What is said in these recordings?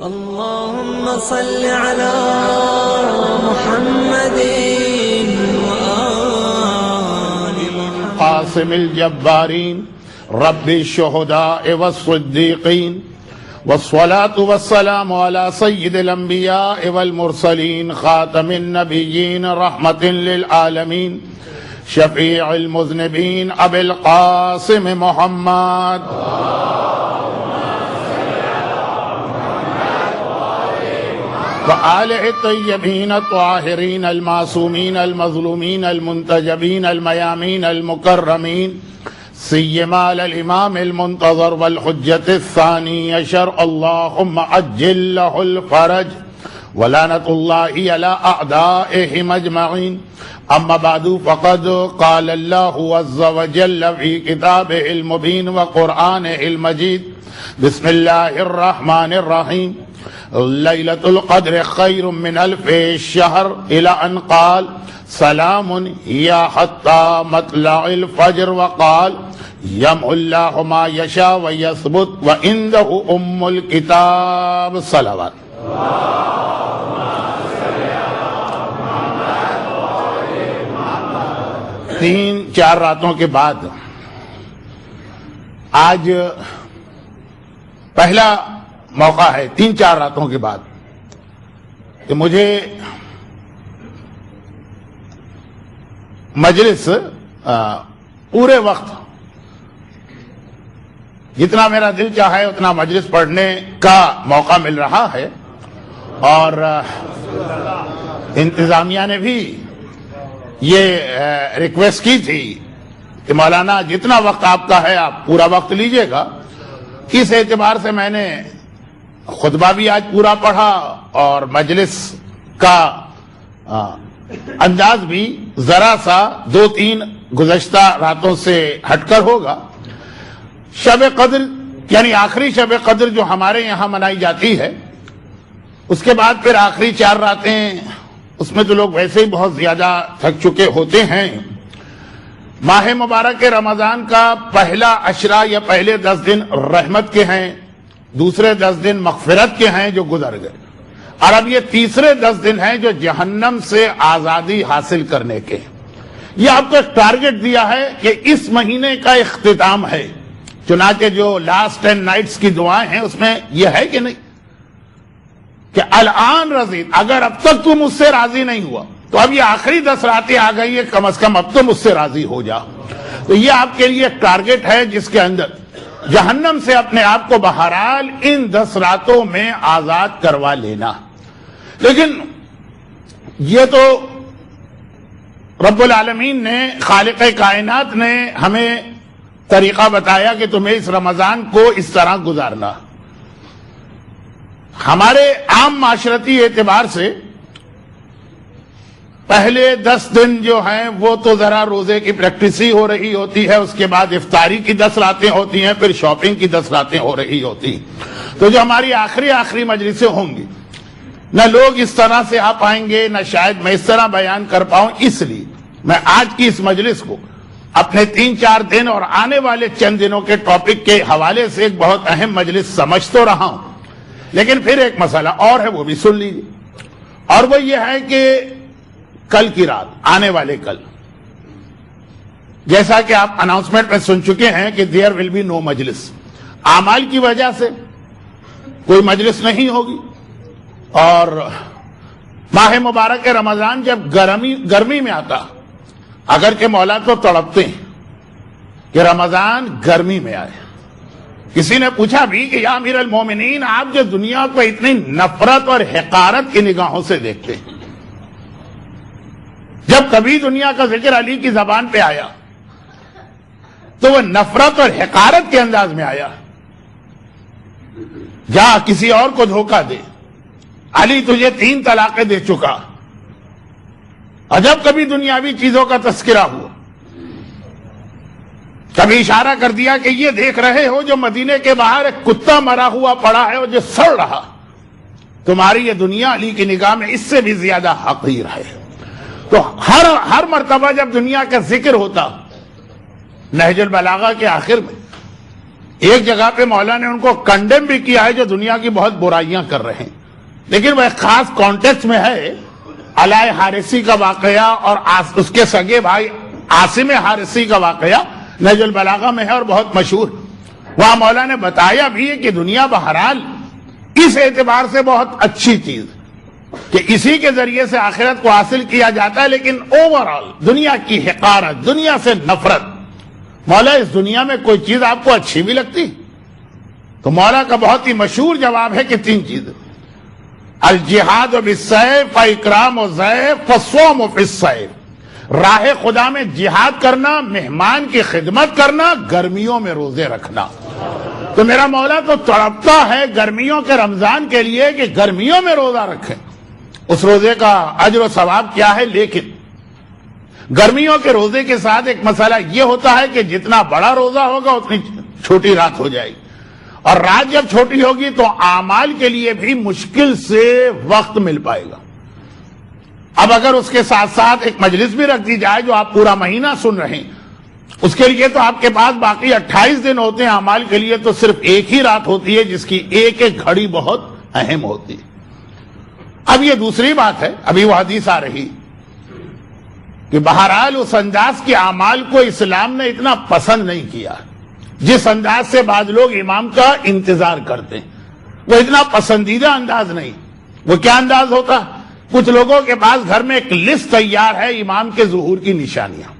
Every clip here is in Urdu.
اللهم صل على محمد وآل محمد. قاسم الجبارين رب الشهداء والصديقين والصلاة والسلام على سيد الأنبياء والمرسلين خاتم النبيين رحمة للعالمين شفيع المذنبين أبي القاسم محمد وآله الطيبين الطاهرين المعصومين المظلومين المنتجبين الميامين المكرمين سيما الإمام المنتظر والحجة الثاني عشر اللهم عجل له الفرج ولعنة الله على أعدائهم أجمعين. أما بعد فقد قال الله عز وجل في كتابه المبين وقرآنه المجيد بسم الله الرحمن الرحيم ليلة القدر خير من ألف الشهر إلى أن قال سلام هي حتى مطلع الفجر وقال يمحو الله ما يشاء ويثبت وعنده أم الكتاب. صلوات. 3-4 راتوں کے بعد آج پہلا موقع ہے 3-4 راتوں کے بعد کہ مجھے مجلس پورے وقت جتنا میرا دل چاہے اتنا مجلس پڑھنے کا موقع مل رہا ہے، اور انتظامیہ نے بھی یہ ریکویسٹ کی تھی کہ مولانا جتنا وقت آپ کا ہے آپ پورا وقت لیجئے گا. اس اعتبار سے میں نے خطبہ بھی آج پورا پڑھا اور مجلس کا انداز بھی ذرا سا 2-3 گزشتہ راتوں سے ہٹ کر ہوگا. شب قدر یعنی آخری شب قدر جو ہمارے یہاں منائی جاتی ہے، اس کے بعد پھر آخری 4 راتیں، اس میں تو لوگ ویسے ہی بہت زیادہ تھک چکے ہوتے ہیں. ماہ مبارک رمضان کا پہلا عشرہ یا پہلے 10 دن رحمت کے ہیں، دوسرے 10 دن مغفرت کے ہیں جو گزر گئے، اور اب یہ تیسرے 10 دن ہیں جو جہنم سے آزادی حاصل کرنے کے. یہ آپ کو ایک ٹارگٹ دیا ہے کہ اس مہینے کا اختتام ہے. چنانچہ جو لاسٹ 10 نائٹس کی دعائیں ہیں اس میں یہ ہے کہ نہیں کہ الان رضیت، اگر اب تک تو مجھ سے راضی نہیں ہوا تو اب یہ آخری 10 راتیں آ گئی ہے، کم از کم اب تو مجھ سے راضی ہو جا. تو یہ آپ کے لیے ایک ٹارگٹ ہے جس کے اندر جہنم سے اپنے آپ کو بہرحال ان 10 راتوں میں آزاد کروا لینا. لیکن یہ تو رب العالمین نے، خالق کائنات نے ہمیں طریقہ بتایا کہ تمہیں اس رمضان کو اس طرح گزارنا. ہمارے عام معاشرتی اعتبار سے پہلے 10 دن جو ہیں وہ تو ذرا روزے کی پریکٹس ہی ہو رہی ہوتی ہے، اس کے بعد افطاری کی 10 راتیں ہوتی ہیں، پھر شاپنگ کی 10 راتیں ہو رہی ہوتی. تو جو ہماری آخری مجلسیں ہوں گی، نہ لوگ اس طرح سے آ پائیں گے، نہ شاید میں اس طرح بیان کر پاؤں. اس لیے میں آج کی اس مجلس کو اپنے 3-4 دن اور آنے والے چند دنوں کے ٹاپک کے حوالے سے ایک بہت اہم مجلس سمجھ تو رہا ہوں، لیکن پھر ایک مسئلہ اور ہے، وہ بھی سن لیجیے. اور وہ یہ ہے کہ کل کی رات، آنے والے کل، جیسا کہ آپ اناؤنسمنٹ میں سن چکے ہیں کہ دیئر ول بی نو مجلس. اعمال کی وجہ سے کوئی مجلس نہیں ہوگی، اور ماہ مبارک رمضان جب گرمی میں آتا، اگرچہ مولا تو تڑپتے ہیں کہ رمضان گرمی میں آئے. کسی نے پوچھا بھی کہ یا امیر المومنین، آپ جو دنیا کو اتنی نفرت اور حقارت کی نگاہوں سے دیکھتے ہیں، جب کبھی دنیا کا ذکر علی کی زبان پہ آیا تو وہ نفرت اور حقارت کے انداز میں آیا. جا کسی اور کو دھوکہ دے، علی تجھے 3 طلاقیں دے چکا. اور جب کبھی دنیاوی چیزوں کا تذکرہ ہوا، کبھی اشارہ کر دیا کہ یہ دیکھ رہے ہو جو مدینے کے باہر ایک کتا مرا ہوا پڑا ہے اور جو سڑ رہا، تمہاری یہ دنیا علی کی نگاہ میں اس سے بھی زیادہ حقیر ہے. تو ہر مرتبہ جب دنیا کا ذکر ہوتا، نہج البلاغہ کے آخر میں ایک جگہ پہ مولا نے ان کو کنڈیم بھی کیا ہے جو دنیا کی بہت برائیاں کر رہے ہیں، لیکن وہ ایک خاص کانٹیکسٹ میں ہے۔ علائے حارثی کا واقعہ اور اس کے سگے بھائی عاصم حارثی کا واقعہ نہج البلاغہ میں ہے اور بہت مشہور۔ وہاں مولا نے بتایا بھی ہے کہ دنیا بہرحال اس اعتبار سے بہت اچھی چیز کہ اسی کے ذریعے سے آخرت کو حاصل کیا جاتا ہے، لیکن اوورآل دنیا کی حقارت، دنیا سے نفرت۔ مولا اس دنیا میں کوئی چیز آپ کو اچھی بھی لگتی؟ تو مولا کا بہت ہی مشہور جواب ہے کہ 3 چیزیں: الجہاد بالسیف فاکرام الضیف فالصوم فی الصیف، راہ خدا میں جہاد کرنا، مہمان کی خدمت کرنا، گرمیوں میں روزے رکھنا۔ تو میرا مولا تو تڑپتا ہے گرمیوں کے رمضان کے لیے کہ گرمیوں میں روزہ رکھیں، اس روزے کا اجر و ثواب کیا ہے۔ لیکن گرمیوں کے روزے کے ساتھ ایک مسئلہ یہ ہوتا ہے کہ جتنا بڑا روزہ ہوگا اتنی چھوٹی رات ہو جائے گی، اور رات جب چھوٹی ہوگی تو اعمال کے لیے بھی مشکل سے وقت مل پائے گا۔ اب اگر اس کے ساتھ ساتھ ایک مجلس بھی رکھ دی جائے جو آپ پورا مہینہ سن رہے ہیں، اس کے لیے تو آپ کے پاس باقی 28 دن ہوتے ہیں، اعمال کے لیے تو صرف ایک ہی رات ہوتی ہے جس کی ایک ایک گھڑی بہت اہم ہوتی ہے۔ اب یہ دوسری بات ہے، ابھی وہ حدیث آ رہی کہ بہرحال اس انداز کے اعمال کو اسلام نے اتنا پسند نہیں کیا جس انداز سے بعض لوگ امام کا انتظار کرتے ہیں، وہ اتنا پسندیدہ انداز نہیں۔ وہ کیا انداز ہوتا؟ کچھ لوگوں کے پاس گھر میں ایک لسٹ تیار ہے امام کے ظہور کی نشانیاں،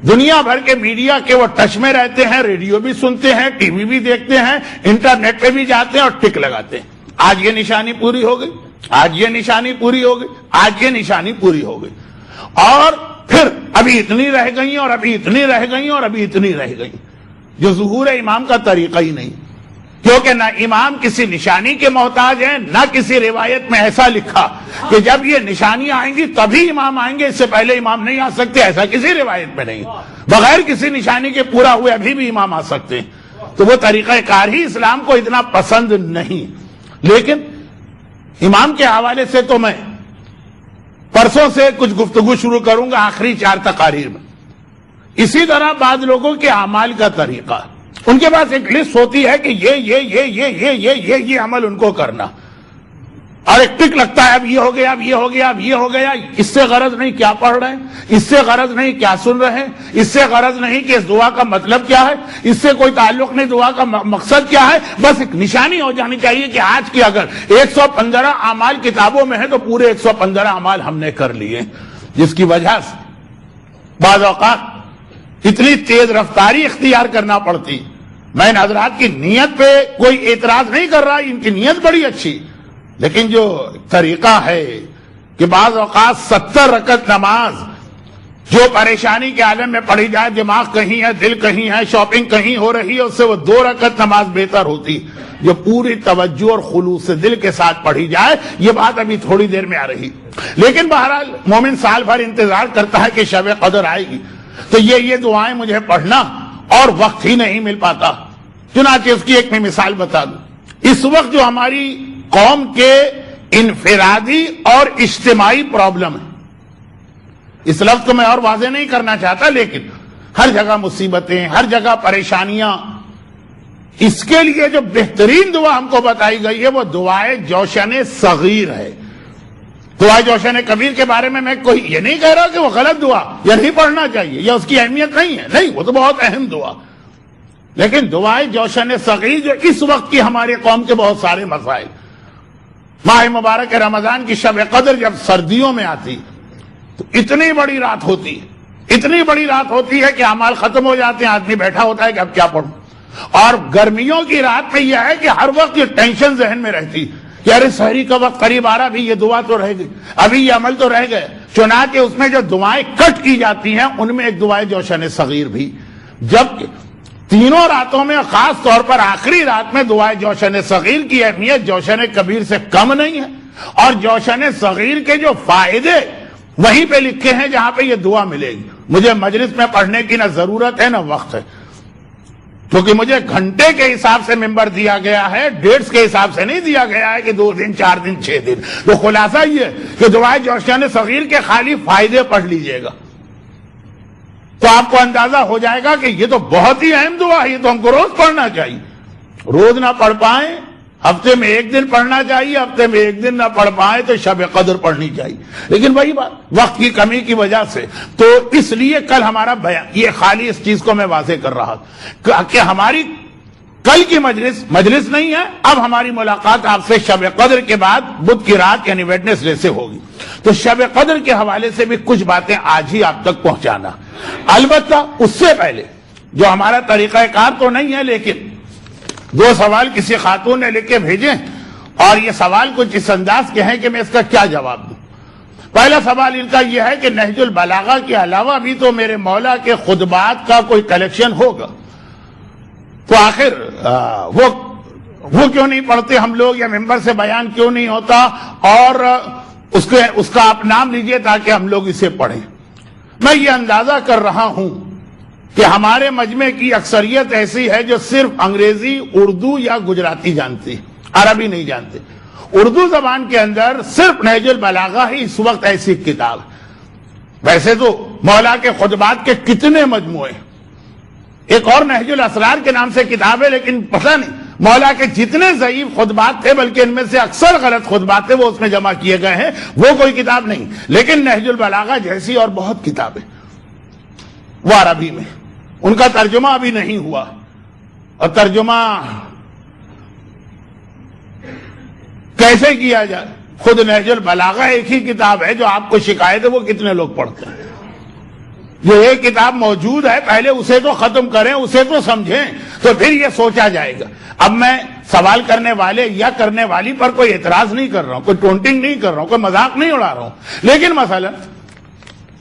دنیا بھر کے میڈیا کے وہ ٹچ میں رہتے ہیں، ریڈیو بھی سنتے ہیں، ٹی وی بھی دیکھتے ہیں، انٹرنیٹ پہ بھی جاتے ہیں اور ٹک لگاتے ہیں، آج یہ نشانی پوری ہو گئی، آج یہ نشانی پوری ہو گئی، آج یہ نشانی پوری ہو گئی، اور پھر ابھی اتنی رہ گئی اور ابھی اتنی رہ گئی اور ابھی اتنی رہ گئی، جو ظہور امام کا طریقہ ہی نہیں، کیونکہ نہ امام کسی نشانی کے محتاج ہیں، نہ کسی روایت میں ایسا لکھا کہ جب یہ نشانیاں آئیں گی تبھی امام آئیں گے، اس سے پہلے امام نہیں آ سکتے، ایسا کسی روایت میں نہیں۔ بغیر کسی نشانی کے پورا ہوئے ابھی بھی امام آ سکتے ہیں، تو وہ طریقہ کار ہی اسلام کو اتنا پسند نہیں۔ لیکن امام کے حوالے سے تو میں پرسوں سے کچھ گفتگو شروع کروں گا آخری 4 تقاریر میں۔ اسی طرح بعض لوگوں کے اعمال کا طریقہ، ان کے پاس ایک لسٹ ہوتی ہے کہ یہ عمل ان کو کرنا، اور ایک ٹک لگتا ہے اب یہ ہو گیا، اب یہ ہو گیا، اب یہ ہو گیا۔ اس سے غرض نہیں کیا پڑھ رہے ہیں، اس سے غرض نہیں کیا سن رہے ہیں، اس سے غرض نہیں کہ اس دعا کا مطلب کیا ہے، اس سے کوئی تعلق نہیں دعا کا مقصد کیا ہے، بس ایک نشانی ہو جانی چاہیے کہ آج کی اگر 115 اعمال کتابوں میں ہے تو پورے 115 اعمال ہم نے کر لیے، جس کی وجہ سے بعض اوقات اتنی تیز رفتاری اختیار کرنا پڑتی۔ میں ان حضرات کی نیت پہ کوئی اعتراض نہیں کر رہا، ان کی نیت بڑی اچھی، لیکن جو طریقہ ہے کہ بعض اوقات 70 رکعت نماز جو پریشانی کے عالم میں پڑھی جائے، دماغ کہیں ہے، دل کہیں ہے، شاپنگ کہیں ہو رہی ہے، اس سے وہ 2 رکعت نماز بہتر ہوتی جو پوری توجہ اور خلوص سے دل کے ساتھ پڑھی جائے۔ یہ بات ابھی تھوڑی دیر میں آ رہی، لیکن بہرحال مومن سال بھر انتظار کرتا ہے کہ شب قدر آئے گی، تو یہ دعائیں مجھے پڑھنا اور وقت ہی نہیں مل پاتا۔ چنانچہ اس کی ایک میں مثال بتا دوں، اس وقت جو ہماری قوم کے انفرادی اور اجتماعی پرابلم ہے، اس لفظ کو میں اور واضح نہیں کرنا چاہتا، لیکن ہر جگہ مصیبتیں، ہر جگہ پریشانیاں، اس کے لیے جو بہترین دعا ہم کو بتائی گئی ہے وہ دعائے جوشن صغیر ہے۔ دعائے جوشن کبیر کے بارے میں کوئی یہ نہیں کہہ رہا کہ وہ غلط دعا یا نہیں پڑھنا چاہیے یا اس کی اہمیت نہیں ہے، نہیں، وہ تو بہت اہم دعا، لیکن دعائے جوشن صغیر جو اس وقت کی ہماری قوم کے بہت سارے مسائل، ماہ مبارک رمضان کی شب قدر جب سردیوں میں آتی تو اتنی بڑی رات ہوتی ہے، اتنی بڑی رات ہوتی ہے کہ اعمال ختم ہو جاتے ہیں، آدمی بیٹھا ہوتا ہے کہ اب کیا پڑھوں، اور گرمیوں کی رات میں یہ ہے کہ ہر وقت یہ ٹینشن ذہن میں رہتی کہ ارے سحری کا وقت قریب آ رہا، ابھی یہ دعا تو رہ گئی، ابھی یہ عمل تو رہ گئے۔ چنانچہ اس میں جو دعائیں کٹ کی جاتی ہیں ان میں ایک دعائے جوشن صغیر بھی، جبکہ تینوں راتوں میں خاص طور پر آخری رات میں دعائے جوشن صغیر کی اہمیت جوشن کبیر سے کم نہیں ہے، اور جوشن صغیر کے جو فائدے وہیں پہ لکھے ہیں جہاں پہ یہ دعا ملے گی۔ مجھے مجلس میں پڑھنے کی نہ ضرورت ہے نہ وقت ہے، کیونکہ مجھے گھنٹے کے حساب سے ممبر دیا گیا ہے، ڈیٹس کے حساب سے نہیں دیا گیا ہے کہ 2 دن 4 دن 6 دن۔ تو خلاصہ یہ کہ دعائے جوشن صغیر کے خالی فائدے پڑھ لیجئے گا، تو آپ کو اندازہ ہو جائے گا کہ یہ تو بہت ہی اہم دعا ہے، یہ تو ہم کو روز پڑھنا چاہیے. روز نہ پڑھ پائیں، ہفتے میں ایک دن پڑھنا چاہیے، ہفتے میں ایک دن نہ پڑھ پائیں تو شب قدر پڑھنی چاہیے. لیکن وہی بات وقت کی کمی کی وجہ سے، تو اس لیے کل ہمارا بیان، یہ خالی اس چیز کو میں واضح کر رہا تھا کہ ہماری کل کی مجلس نہیں ہے، اب ہماری ملاقات آپ سے شب قدر کے بعد بدھ کی رات یعنی ویڈنسڈے سے ہوگی. تو شب قدر کے حوالے سے بھی کچھ باتیں آج ہی آپ تک پہنچانا. البتہ اس سے پہلے جو ہمارا طریقہ کار تو نہیں ہے، لیکن 2 سوال کسی خاتون نے لکھ کے بھیجے اور یہ سوال کچھ اس انداز کے ہیں کہ میں اس کا کیا جواب دوں. پہلا سوال ان کا یہ ہے کہ نہج البلاغہ کے علاوہ بھی تو میرے مولا کے خطبات کا کوئی کلیکشن ہوگا، تو آخر وہ کیوں نہیں پڑھتے ہم لوگ، یا ممبر سے بیان کیوں نہیں ہوتا، اور اس کا آپ نام لیجئے تاکہ ہم لوگ اسے پڑھیں. میں یہ اندازہ کر رہا ہوں کہ ہمارے مجمع کی اکثریت ایسی ہے جو صرف انگریزی، اردو یا گجراتی جانتی، عربی نہیں جانتے. اردو زبان کے اندر صرف نہج البلاغہ ہی اس وقت ایسی کتاب. ویسے تو مولا کے خطبات کے کتنے مجموعے، ایک اور نہج الاسرار کے نام سے کتاب ہے، لیکن پتہ نہیں مولا کے جتنے ضعیف خطبات تھے، بلکہ ان میں سے اکثر غلط خطبات تھے، وہ اس میں جمع کیے گئے ہیں، وہ کوئی کتاب نہیں. لیکن نہج البلاغہ جیسی اور بہت کتابیں وہ عربی میں، ان کا ترجمہ ابھی نہیں ہوا، اور ترجمہ کیسے کیا جائے؟ خود نہج البلاغہ ایک ہی کتاب ہے جو آپ کو شکایت ہے وہ کتنے لوگ پڑھتے ہیں. جو ایک کتاب موجود ہے پہلے اسے تو ختم کریں، اسے تو سمجھیں، تو پھر یہ سوچا جائے گا. اب میں سوال کرنے والے یا کرنے والی پر کوئی اعتراض نہیں کر رہا ہوں، کوئی ٹونٹنگ نہیں کر رہا ہوں، کوئی مذاق نہیں اڑا رہا ہوں، لیکن مثلا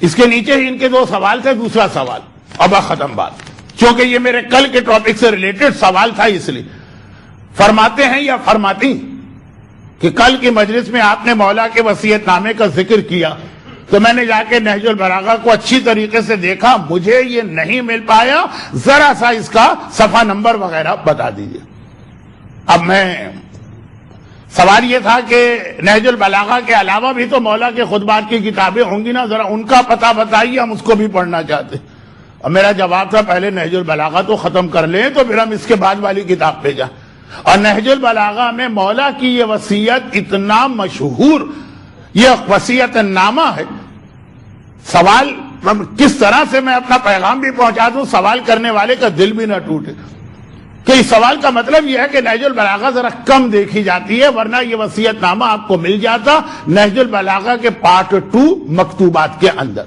اس کے نیچے ہی ان کے 2 سوال تھے. دوسرا سوال، اب ختم بات، چونکہ یہ میرے کل کے ٹاپک سے ریلیٹڈ سوال تھا، اس لیے فرماتے ہیں یا فرماتی کہ کل کی مجلس میں آپ نے مولا کے وصیت نامے کا ذکر کیا، تو میں نے جا کے نہج البلاغہ کو اچھی طریقے سے دیکھا، مجھے یہ نہیں مل پایا، ذرا سا اس کا صفحہ نمبر وغیرہ بتا دیجئے. اب میں سوال یہ تھا کہ نہج البلاغہ کے علاوہ بھی تو مولا کے خطبات کی کتابیں ہوں گی نا، ذرا ان کا پتہ بتائیے، ہم اس کو بھی پڑھنا چاہتے. اور میرا جواب تھا پہلے نہج البلاغہ تو ختم کر لیں تو پھر ہم اس کے بعد والی کتاب پہ جائیں. اور نہج البلاغہ میں مولا کی یہ وصیت اتنا مشہور، یہ وصیت نامہ ہے. سوال کس طرح سے میں اپنا پیغام بھی پہنچا دوں، سوال کرنے والے کا دل بھی نہ ٹوٹے کہ اس سوال کا مطلب یہ ہے کہ نہج البلاغہ ذرا کم دیکھی جاتی ہے، ورنہ یہ وصیت نامہ آپ کو مل جاتا نہج البلاغہ کے پارٹ 2 مکتوبات کے اندر.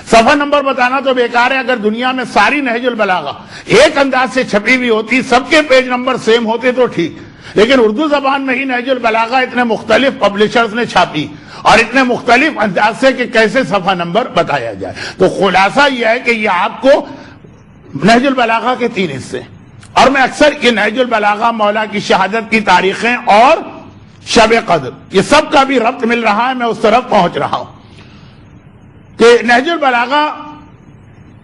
صفحہ نمبر بتانا تو بیکار ہے، اگر دنیا میں ساری نہج البلاغہ ایک انداز سے چھپی ہوئی ہوتی، سب کے پیج نمبر سیم ہوتے تو ٹھیک، لیکن اردو زبان میں ہی نہج البلاغہ اتنے مختلف پبلشرز نے چھاپی اور اتنے مختلف انداز سے کہ کیسے صفحہ نمبر بتایا جائے. تو خلاصہ یہ ہے کہ یہ آپ کو نہج البلاغہ کے 3 حصے، اور میں اکثر یہ نہج البلاغہ، مولا کی شہادت کی تاریخیں اور شب قدر، یہ سب کا بھی ربط مل رہا ہے، میں اس طرف پہنچ رہا ہوں کہ نہج البلاغہ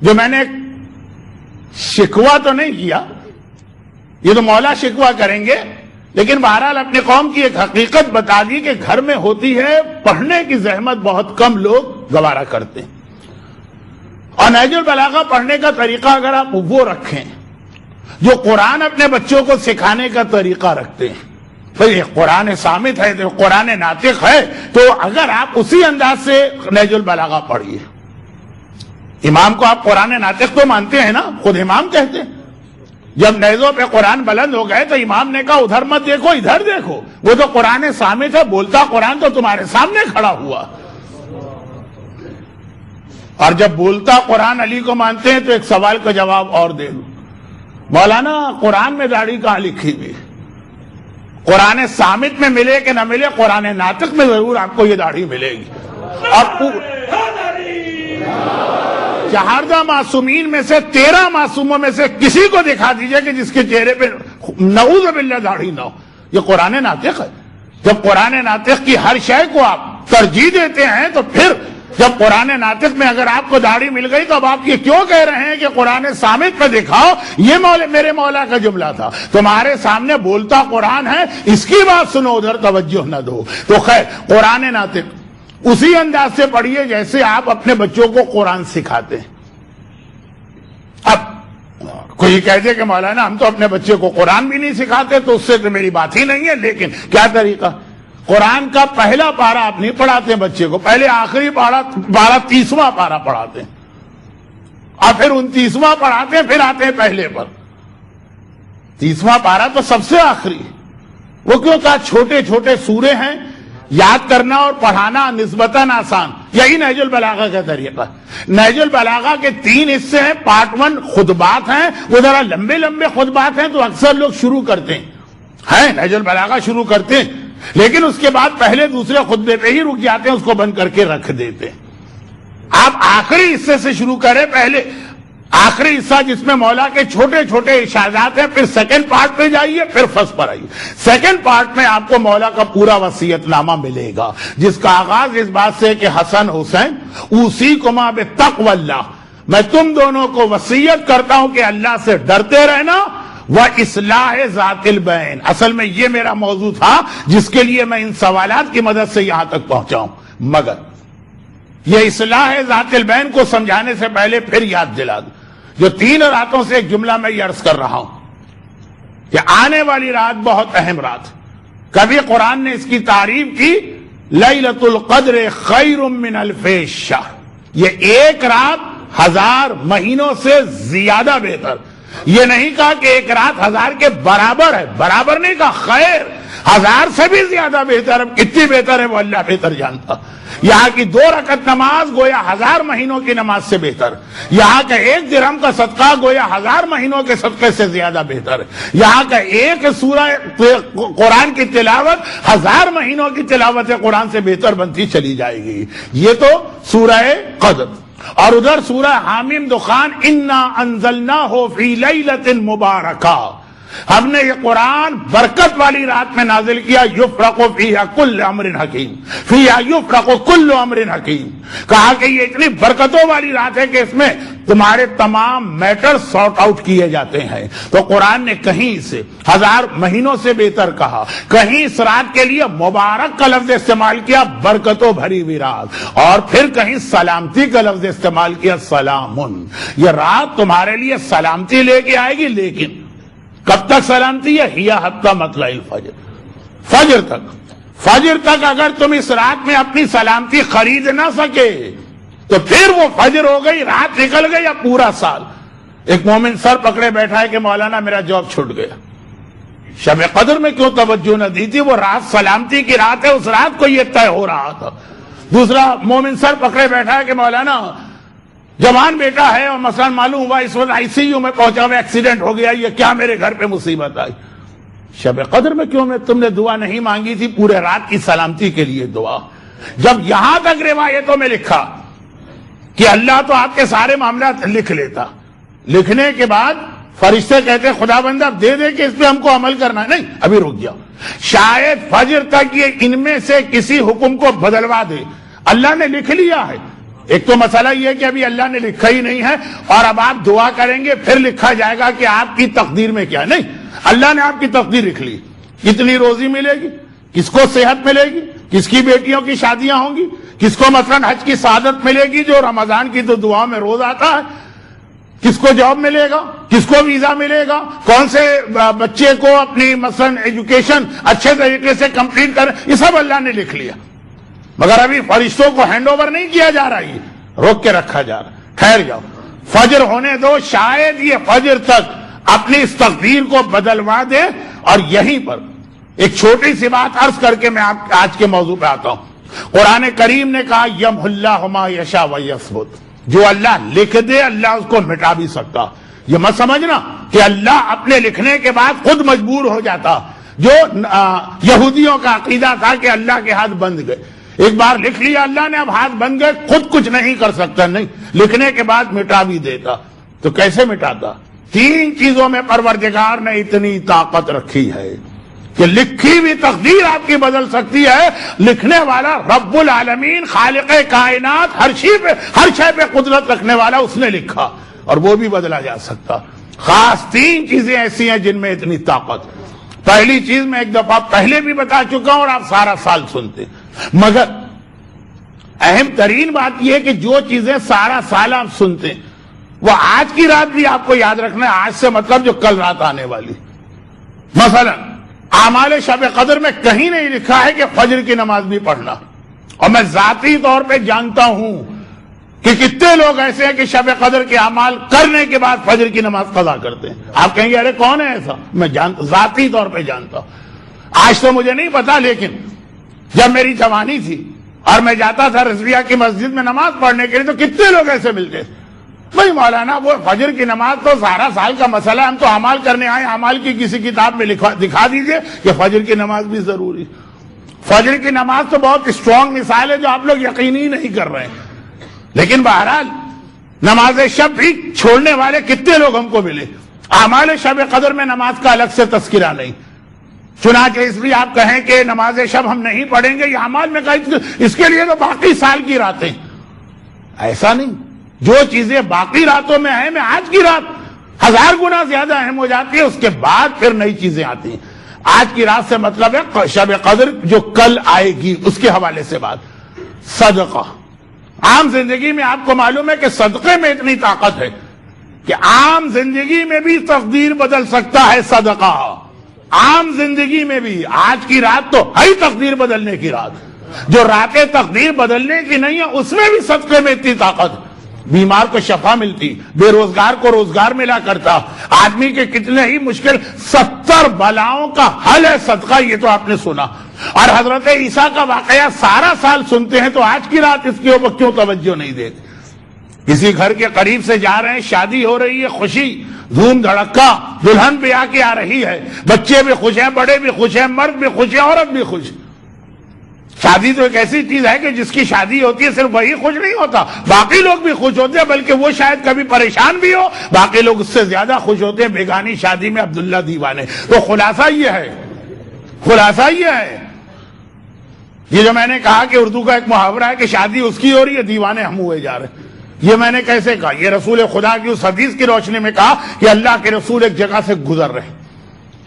جو میں نے شکوہ تو نہیں کیا، یہ تو مولا شکوہ کریں گے، لیکن بہرحال اپنی قوم کی ایک حقیقت بتا دی کہ گھر میں ہوتی ہے، پڑھنے کی زحمت بہت کم لوگ گوارا کرتے ہیں. اور نہج البلاغہ پڑھنے کا طریقہ اگر آپ وہ رکھیں جو قرآن اپنے بچوں کو سکھانے کا طریقہ رکھتے ہیں، بھئی قرآن صامت ہے تو قرآن ناطق ہے، تو اگر آپ اسی انداز سے نہج البلاغہ پڑھیے. امام کو آپ قرآن ناطق تو مانتے ہیں نا، خود امام کہتے ہیں جب نیزوں پہ قرآن بلند ہو گئے تو امام نے کہا ادھر مت دیکھو ادھر دیکھو، وہ تو قرآن صامت ہے، بولتا قرآن تو تمہارے سامنے کھڑا ہوا. اور جب بولتا قرآن علی کو مانتے ہیں تو ایک سوال کا جواب اور دے دوں، مولانا قرآن میں داڑھی کہاں لکھی ہوئی؟ قرآن صامت میں ملے کہ نہ ملے، قرآن ناطق میں ضرور آپ کو یہ داڑھی ملے گی. اور 14 معصومین میں سے 13 معصوموں میں سے کسی کو دکھا دیجئے کہ جس کے چہرے پہ نعوذ باللہ داڑھی نہ ہو. یہ قرآن ناطق ہے. جب قرآن ناطق کی ہر شے کو آپ ترجیح دیتے ہیں تو پھر جب قرآن ناطق میں اگر آپ کو داڑھی مل گئی تو اب آپ یہ کیوں کہہ رہے ہیں کہ قرآن صامت پہ دکھاؤ؟ یہ میرے مولا کا جملہ تھا، تمہارے سامنے بولتا قرآن ہے، اس کی بات سنو، ادھر توجہ نہ دو. تو خیر قرآن ناطق اسی انداز سے پڑھیے جیسے آپ اپنے بچوں کو قرآن سکھاتے ہیں. اب کوئی کہہ دے کہ مولانا ہم تو اپنے بچے کو قرآن بھی نہیں سکھاتے، تو اس سے تو میری بات ہی نہیں ہے، لیکن کیا طریقہ؟ قرآن کا پہلا پارہ آپ نہیں پڑھاتے بچے کو، پہلے آخری پارہ 30واں پارہ پڑھاتے ہیں، اور پھر 29واں پڑھاتے ہیں، پھر آتے ہیں پہلے پر۔ 30واں پارہ تو سب سے آخری، وہ کیوں کہا؟ چھوٹے چھوٹے سورے ہیں، یاد کرنا اور پڑھانا نسبتاً آسان، یہی نہج البلاغہ کا طریقہ۔ نہج البلاغہ کے 3 حصے ہیں، پارٹ 1 خطبات ہیں، وہ ذرا لمبے لمبے خطبات ہیں، تو اکثر لوگ شروع کرتے ہیں نہج البلاغہ شروع کرتے ہیں، لیکن اس کے بعد پہلے دوسرے خطبے پہ ہی رک جاتے ہیں، اس کو بند کر کے رکھ دیتے ہیں۔ آپ آخری حصے سے شروع کریں، پہلے آخری حصہ جس میں مولا کے چھوٹے چھوٹے ارشادات ہیں، پھر سیکنڈ پارٹ پہ جائیے، پھر فرسٹ پر آئیے۔ سیکنڈ پارٹ میں آپ کو مولا کا پورا وصیت نامہ ملے گا، جس کا آغاز اس بات سے کہ حسن حسین اوصیکما بتقوی اللہ، میں تم دونوں کو وصیت کرتا ہوں کہ اللہ سے ڈرتے رہنا، وَإِصْلَاحِ ذَاتِ الْبَيْنِ۔ اصل میں یہ میرا موضوع تھا جس کے لیے میں ان سوالات کی مدد سے یہاں تک پہنچا ہوں، مگر یہ اصلاح ذات البین کو سمجھانے سے پہلے پھر یاد دلا دوں، جو 3 راتوں سے ایک جملہ میں یہ عرض کر رہا ہوں کہ آنے والی رات بہت اہم رات۔ کبھی قرآن نے اس کی تعریف کی، لیلۃ القدر خیر من الف شہر، یہ ایک رات 1000 مہینوں سے زیادہ بہتر۔ یہ نہیں کہا کہ ایک رات 1000 کے برابر ہے، برابر نہیں کہا، خیر 1000 سے بھی زیادہ بہتر ہے۔ کتنی بہتر ہے وہ اللہ بہتر جانتا۔ یہاں کی 2 رکعت نماز گویا 1000 مہینوں کی نماز سے بہتر، یہاں کا 1 درہم کا صدقہ گویا 1000 مہینوں کے صدقے سے زیادہ بہتر ہے، یہاں کا 1 سورہ قرآن کی تلاوت 1000 مہینوں کی تلاوت قرآن سے بہتر بنتی چلی جائے گی۔ یہ تو سورہ قدر، اور ادھر سورہ حامیم دخان، انا انزلناہ فی لیلۃ مبارکہ، ہم نے یہ قرآن برکت والی رات میں نازل کیا، یفرق فیہا کل امر حکیم، فیہا یفرق کل امر حکیم، کہا کہ یہ اتنی برکتوں والی رات ہے کہ اس میں تمہارے تمام میٹر سارٹ آؤٹ کیے جاتے ہیں۔ تو قرآن نے کہیں سے 1000 مہینوں سے بہتر کہا، کہیں اس رات کے لیے مبارک کا لفظ استعمال کیا، برکتوں بھری ہوئی رات، اور پھر کہیں سلامتی کا لفظ استعمال کیا، سلامن، یہ رات تمہارے لیے سلامتی لے کے آئے گی، لیکن کب تک سلامتی ہے؟ ہی حتی مطلع الفجر، فجر تک۔ فجر تک اگر تم اس رات میں اپنی سلامتی خرید نہ سکے تو پھر وہ فجر ہو گئی، رات نکل گئی، یا پورا سال۔ ایک مومن سر پکڑے بیٹھا ہے کہ مولانا میرا جاب چھوٹ گیا، شب قدر میں کیوں توجہ نہ دی تھی؟ وہ رات سلامتی کی رات ہے، اس رات کو یہ طے ہو رہا تھا۔ دوسرا مومن سر پکڑے بیٹھا ہے کہ مولانا جوان بیٹا ہے اور مثلا معلوم ہوا اس وقت ICU میں پہنچا ہوا، ایکسیڈنٹ ہو گیا، یہ کیا میرے گھر پہ مصیبت آئی؟ شب قدر میں کیوں تم نے دعا نہیں مانگی تھی؟ پورے رات کی سلامتی کے لیے دعا۔ جب یہاں تک روایتوں میں لکھا کہ اللہ تو آپ کے سارے معاملات لکھ لیتا، لکھنے کے بعد فرشتے کہتے خدا بندہ دے دے کہ اس پہ ہم کو عمل کرنا ہے، نہیں ابھی رک گیا، شاید فجر تک یہ ان میں سے کسی حکم کو بدلوا دے، اللہ نے لکھ لیا ہے۔ ایک تو مسئلہ یہ ہے کہ ابھی اللہ نے لکھا ہی نہیں ہے، اور اب آپ دعا کریں گے پھر لکھا جائے گا کہ آپ کی تقدیر میں کیا، نہیں، اللہ نے آپ کی تقدیر لکھ لی، کتنی روزی ملے گی، کس کو صحت ملے گی، کس کی بیٹیوں کی شادیاں ہوں گی، کس کو مثلا حج کی سعادت ملے گی جو رمضان کی تو دعا میں روز آتا ہے، کس کو جاب ملے گا، کس کو ویزا ملے گا، کون سے بچے کو اپنی مثلا ایجوکیشن اچھے طریقے سے کمپلیٹ کریں، یہ سب اللہ نے لکھ لیا، مگر ابھی فرشتوں کو ہینڈ اوور نہیں کیا جا رہا، یہ روک کے رکھا جا رہا۔ ٹھہر جاؤ، فجر ہونے دو، شاید یہ فجر تک اپنی اس تقدیر کو بدلوا دے۔ اور یہیں پر ایک چھوٹی سی بات عرض کر کے میں آپ آج کے موضوع پہ آتا ہوں۔ قرآن کریم نے کہا یمحو اللہ ما یشاء ویثبت، جو اللہ لکھ دے اللہ اس کو مٹا بھی سکتا۔ یہ مت سمجھنا کہ اللہ اپنے لکھنے کے بعد خود مجبور ہو جاتا، جو یہودیوں کا عقیدہ تھا کہ اللہ کے ہاتھ بند گئے، ایک بار لکھ لیا اللہ نے اب ہاتھ بند گئے، خود کچھ نہیں کر سکتا، نہیں، لکھنے کے بعد مٹا بھی دیتا۔ تو کیسے مٹاتا؟ 3 چیزوں میں پروردگار نے اتنی طاقت رکھی ہے کہ لکھی ہوئی تقدیر آپ کی بدل سکتی ہے۔ لکھنے والا رب العالمین، خالق کائنات، ہر شے پہ قدرت رکھنے والا، اس نے لکھا اور وہ بھی بدلا جا سکتا۔ خاص 3 چیزیں ایسی ہیں جن میں اتنی طاقت۔ پہلی چیز میں ایک دفعہ پہلے بھی بتا چکا ہوں اور آپ سارا سال سنتے، مگر اہم ترین بات یہ ہے کہ جو چیزیں سارا سال آپ سنتے وہ آج کی رات بھی آپ کو یاد رکھنا ہے. آج سے مطلب جو کل رات آنے والی. مثلا اعمال شب قدر میں کہیں نہیں لکھا ہے کہ فجر کی نماز بھی پڑھنا. اور میں ذاتی طور پہ جانتا ہوں کہ کتنے لوگ ایسے ہیں کہ شب قدر کے اعمال کرنے کے بعد فجر کی نماز قضا کرتے ہیں. آپ کہیں گے ارے کون ہے ایسا؟ میں ذاتی طور پہ جانتا ہوں. آج تو مجھے نہیں پتا، لیکن جب میری جوانی تھی اور میں جاتا تھا رضویہ کی مسجد میں نماز پڑھنے کے لیے تو کتنے لوگ ایسے ملتے تھے. بھائی مولانا وہ فجر کی نماز تو سارا سال کا مسئلہ ہے، ہم تو اعمال کرنے آئے، اعمال کی کسی کتاب میں دکھا دیجئے کہ فجر کی نماز بھی ضروری. فجر کی نماز تو بہت اسٹرانگ مثال ہے جو آپ لوگ یقینی نہیں کر رہے ہیں. لیکن بہرحال نماز شب بھی چھوڑنے والے کتنے لوگ ہم کو ملے. اعمال شب قدر میں نماز کا الگ سے تذکرہ نہیں. چنانچہ اس لیے آپ کہیں کہ نماز شب ہم نہیں پڑھیں گے، یہ اعمال میں کہا اس کے لیے تو باقی سال کی راتیں. ایسا نہیں، جو چیزیں باقی راتوں میں ہیں، میں آج کی رات 1000 گنا زیادہ اہم ہو جاتی ہے، اس کے بعد پھر نئی چیزیں آتی ہیں. آج کی رات سے مطلب ہے شب قدر جو کل آئے گی اس کے حوالے سے بات. صدقہ، عام زندگی میں آپ کو معلوم ہے کہ صدقے میں اتنی طاقت ہے کہ عام زندگی میں بھی تقدیر بدل سکتا ہے صدقہ. عام زندگی میں بھی آج کی رات تو ہے تقدیر بدلنے کی رات. جو راتیں تقدیر بدلنے کی نہیں ہے اس میں بھی صدقے میں اتنی طاقت. بیمار کو شفا ملتی، بے روزگار کو روزگار ملا کرتا، آدمی کے کتنے ہی مشکل 70 بلاؤں کا حل ہے صدقہ. یہ تو آپ نے سنا. اور حضرت عیسیٰ کا واقعہ سارا سال سنتے ہیں تو آج کی رات اس کے اوپر کیوں توجہ نہیں دیتے؟ کسی گھر کے قریب سے جا رہے ہیں، شادی ہو رہی ہے، خوشی دھوم دھڑکا، دلہن بھی آ کے آ رہی ہے، بچے بھی خوش ہیں، بڑے بھی خوش ہیں، مرد بھی خوش ہیں، عورت بھی خوش. شادی تو ایک ایسی چیز ہے کہ جس کی شادی ہوتی ہے صرف وہی خوش نہیں ہوتا، باقی لوگ بھی خوش ہوتے ہیں، بلکہ وہ شاید کبھی پریشان بھی ہو، باقی لوگ اس سے زیادہ خوش ہوتے ہیں. بیگانی شادی میں عبداللہ دیوانے. تو خلاصہ یہ ہے یہ جو میں نے کہا کہ اردو کا ایک محاورہ ہے کہ شادی اس کی ہو رہی ہے، دیوانے ہم ہوئے جا رہے ہیں. یہ میں نے کیسے کہا؟ یہ رسول خدا کی اس حدیث کی روشنی میں کہا کہ اللہ کے رسول ایک جگہ سے گزر رہے،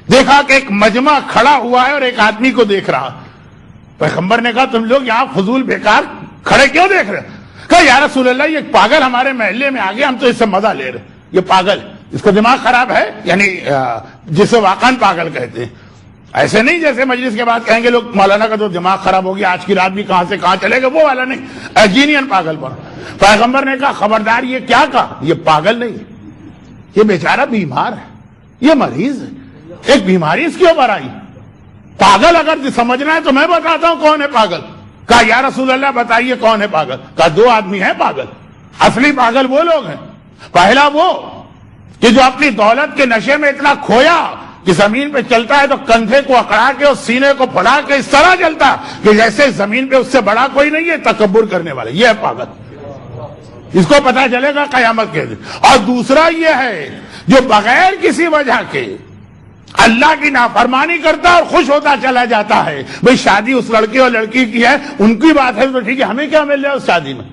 دیکھا کہ ایک مجمع کھڑا ہوا ہے اور ایک آدمی کو دیکھ رہا. پیغمبر نے کہا تم لوگ یہاں فضول بیکار کھڑے کیوں دیکھ رہے؟ کہا یا رسول اللہ یہ پاگل ہمارے محلے میں آ گیا، ہم تو اس سے مزہ لے رہے. یہ پاگل، اس کا دماغ خراب ہے، یعنی جسے واقعاً پاگل کہتے ہیں. ایسے نہیں جیسے مجلس کے بعد کہیں گے لوگ مولانا کا تو دماغ خراب ہو گیا، آج کی رات بھی کہاں سے کہاں چلے گا، وہ والا نہیں، جینین پاگل پر. پیغمبر نے کہا خبردار. یہ کیا کہا؟ یہ پاگل نہیں، یہ بیچارہ بیمار ہے، یہ مریض ہے، ایک بیماری اس کے اوپر آئی. پاگل اگر سمجھنا ہے تو میں بتاتا ہوں کون ہے پاگل. کہا یا رسول اللہ بتائیے کون ہے پاگل. کہا 2 آدمی ہیں پاگل. اصلی پاگل وہ لوگ ہیں، پہلا وہ کہ جو اپنی دولت کے نشے میں اتنا کھویا کہ زمین پہ چلتا ہے تو کندھے کو اکڑا کے اور سینے کو پھڑا کے اس طرح چلتا کہ جیسے زمین پہ اس سے بڑا کوئی نہیں ہے، تکبر کرنے والے. یہ ہے پاگل، اس کو پتہ چلے گا قیامت کے دن. اور دوسرا یہ ہے جو بغیر کسی وجہ کے اللہ کی نافرمانی کرتا اور خوش ہوتا چلا جاتا ہے. بھئی شادی اس لڑکے اور لڑکی کی ہے، ان کی بات ہے تو ٹھیک ہے، ہمیں کیا مل رہا ہے اس شادی میں؟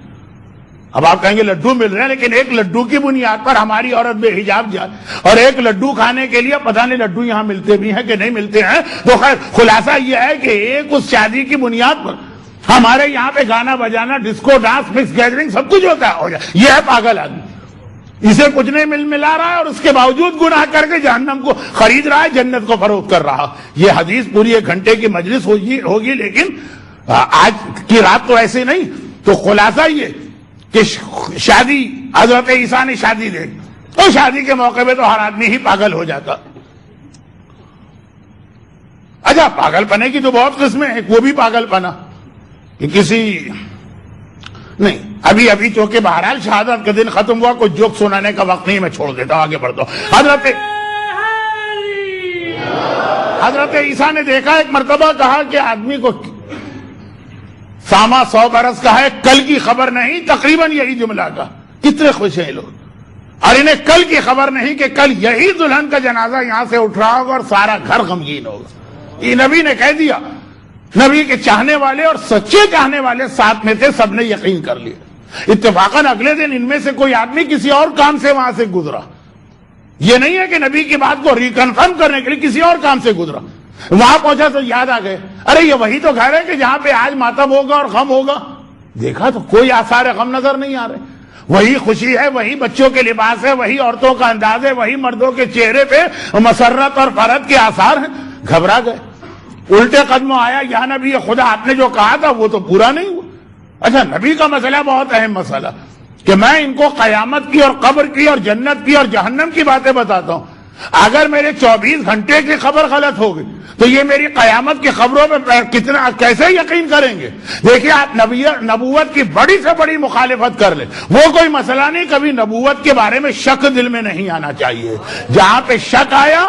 اب آپ کہیں گے لڈو مل رہے ہیں، لیکن ایک لڈو کی بنیاد پر ہماری عورت بے حجاب جائے، اور ایک لڈو کھانے کے لیے پتہ نہیں لڈو یہاں ملتے بھی ہیں کہ نہیں ملتے ہیں. تو خیر خلاصہ یہ ہے کہ ایک اس شادی کی بنیاد پر ہمارے یہاں پہ گانا بجانا، ڈسکو ڈانس، مکس گیدرنگ سب کچھ ہوتا ہے. یہ ہے پاگل آدمی، اسے کچھ نہیں ملا رہا ہے اور اس کے باوجود گناہ کر کے جہنم کو خرید رہا ہے، جنت کو فروخت کر رہا. یہ حدیث پوری 1 گھنٹے کی مجلس ہوگی، لیکن آج کی رات تو ایسے نہیں. تو خلاصہ یہ کہ شادی، حضرت عیسیٰ نے شادی دیکھ، تو شادی کے موقع پہ تو ہر آدمی ہی پاگل ہو جاتا. اچھا پاگل پنے کی تو بہت قسمیں ہیں. وہ بھی پاگل پنا کہ کسی نہیں، ابھی چونکہ بہرحال شہادت کا دن ختم ہوا، کوئی جوک سنانے کا وقت نہیں، میں چھوڑ دیتا ہوں، آگے بڑھتا ہوں. حضرت عیسیٰ نے دیکھا، ایک مرتبہ کہا کہ آدمی کو ساما 100 برس کا ہے، کل کی خبر نہیں. تقریباً یہی جملہ کا. کتنے خوش ہیں لوگ، اور انہیں کل کی خبر نہیں کہ کل یہی دلہن کا جنازہ یہاں سے اٹھ رہا ہوگا اور سارا گھر غمگین ہوگا. یہ نبی نے کہہ دیا. نبی کے چاہنے والے اور سچے چاہنے والے ساتھ میں تھے، سب نے یقین کر لیا. اتفاقاً اگلے دن ان میں سے کوئی آدمی کسی اور کام سے وہاں سے گزرا. یہ نہیں ہے کہ نبی کی بات کو ریکنفرم کرنے کے لیے کسی اور کام سے گزرا. وہاں پہنچا تو یاد آ گئے، ارے یہ وہی تو گھر ہے کہ جہاں پہ آج ماتم ہوگا اور غم ہوگا. دیکھا تو کوئی آثار غم نظر نہیں آ رہے. وہی خوشی ہے، وہی بچوں کے لباس ہے، وہی عورتوں کا انداز ہے، وہی مردوں کے چہرے پہ مسرت اور فرحت کے آثار ہیں. گھبرا گئے، الٹے قدموں آیا، یا نبی خدا آپ نے جو کہا تھا وہ تو پورا نہیں ہوا. اچھا، نبی کا مسئلہ بہت اہم مسئلہ کہ میں ان کو قیامت کی اور قبر کی اور جنت کی اور جہنم کی باتیں بتاتا ہوں. اگر میرے 24 گھنٹے کی خبر غلط ہوگی تو یہ میری قیامت کی خبروں پہ کتنا کیسے یقین کریں گے؟ دیکھیے، آپ نبوت کی بڑی سے بڑی مخالفت کر لیں، وہ کوئی مسئلہ نہیں، کبھی نبوت کے بارے میں شک دل میں نہیں آنا چاہیے. جہاں پہ شک آیا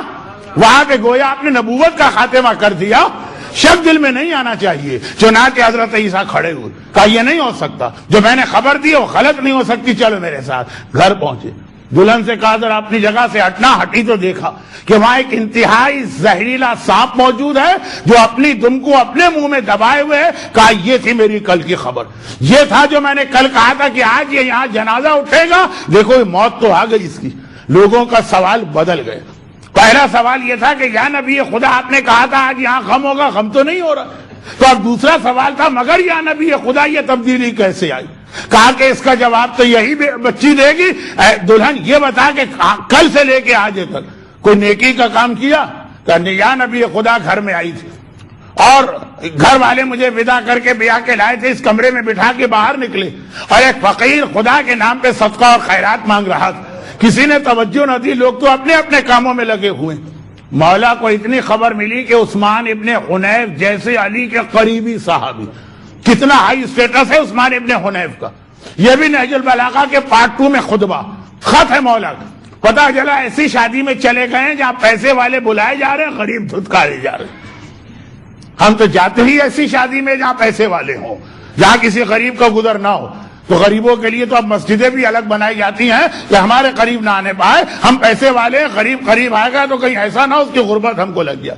وہاں پہ گویا آپ نے نبوت کا خاتمہ کر دیا. شک دل میں نہیں آنا چاہیے. چنانچہ حضرت عیسیٰ کھڑے ہوئے، کہا یہ نہیں ہو سکتا، جو میں نے خبر دی وہ غلط نہیں ہو سکتی، چلو میرے ساتھ. گھر پہنچے، دلہن سے کہا ذرا اپنی جگہ سے ہٹنا. ہٹی تو دیکھا کہ وہاں ایک انتہائی زہریلا سانپ موجود ہے جو اپنی دم کو اپنے منہ میں دبائے ہوئے ہے. کہا یہ تھی میری کل کی خبر، یہ تھا جو میں نے کل کہا تھا کہ آج یہ یہاں جنازہ اٹھے گا. دیکھو موت تو آ گئی اس کی. لوگوں کا سوال بدل گئے. پہلا سوال یہ تھا کہ یا نبی خدا آپ نے کہا تھا آج یہاں غم ہوگا، غم تو نہیں ہو رہا. تو اب دوسرا سوال تھا مگر یا نبی خدا یہ تبدیلی کیسے آئی؟ کہا کہ اس کا جواب تو یہی بچی دے گی. دلہن یہ بتا کہ کل سے لے کے آج تک کوئی نیکی کا کام کیا؟ کہ یا نبی خدا گھر میں آئی تھی اور گھر والے مجھے ودا کر کے بیاہ کے لائے تھے، اس کمرے میں بٹھا کے باہر نکلے اور ایک فقیر خدا کے نام پہ صدقہ اور خیرات مانگ رہا تھا. کسی نے توجہ نہ دی، لوگ تو اپنے اپنے کاموں میں لگے ہوئے. مولا کو اتنی خبر ملی کہ عثمان ابن حنیف جیسے علی کے قریبی صحابی، کتنا ہائی اسٹیٹس ہے عثمان ابن حنیف کا. یہ بھی نہج البلاغہ کے پارٹ 2 میں خطبہ خط ہے مولا کا. پتہ چلا ایسی شادی میں چلے گئے ہیں جہاں پیسے والے بلائے جا رہے ہیں، غریب دھتکارے جا رہے ہیں. ہم تو جاتے ہی ایسی شادی میں جہاں پیسے والے ہوں، جہاں کسی غریب کا گزر نہ ہو. تو غریبوں کے لیے تو اب مسجدیں بھی الگ بنائی جاتی ہیں کہ ہمارے قریب نہ آنے پائے. ہم پیسے والے ہیں، غریب قریب آئے گا تو کہیں ایسا نہ ہو اس کی غربت ہم کو لگ گیا.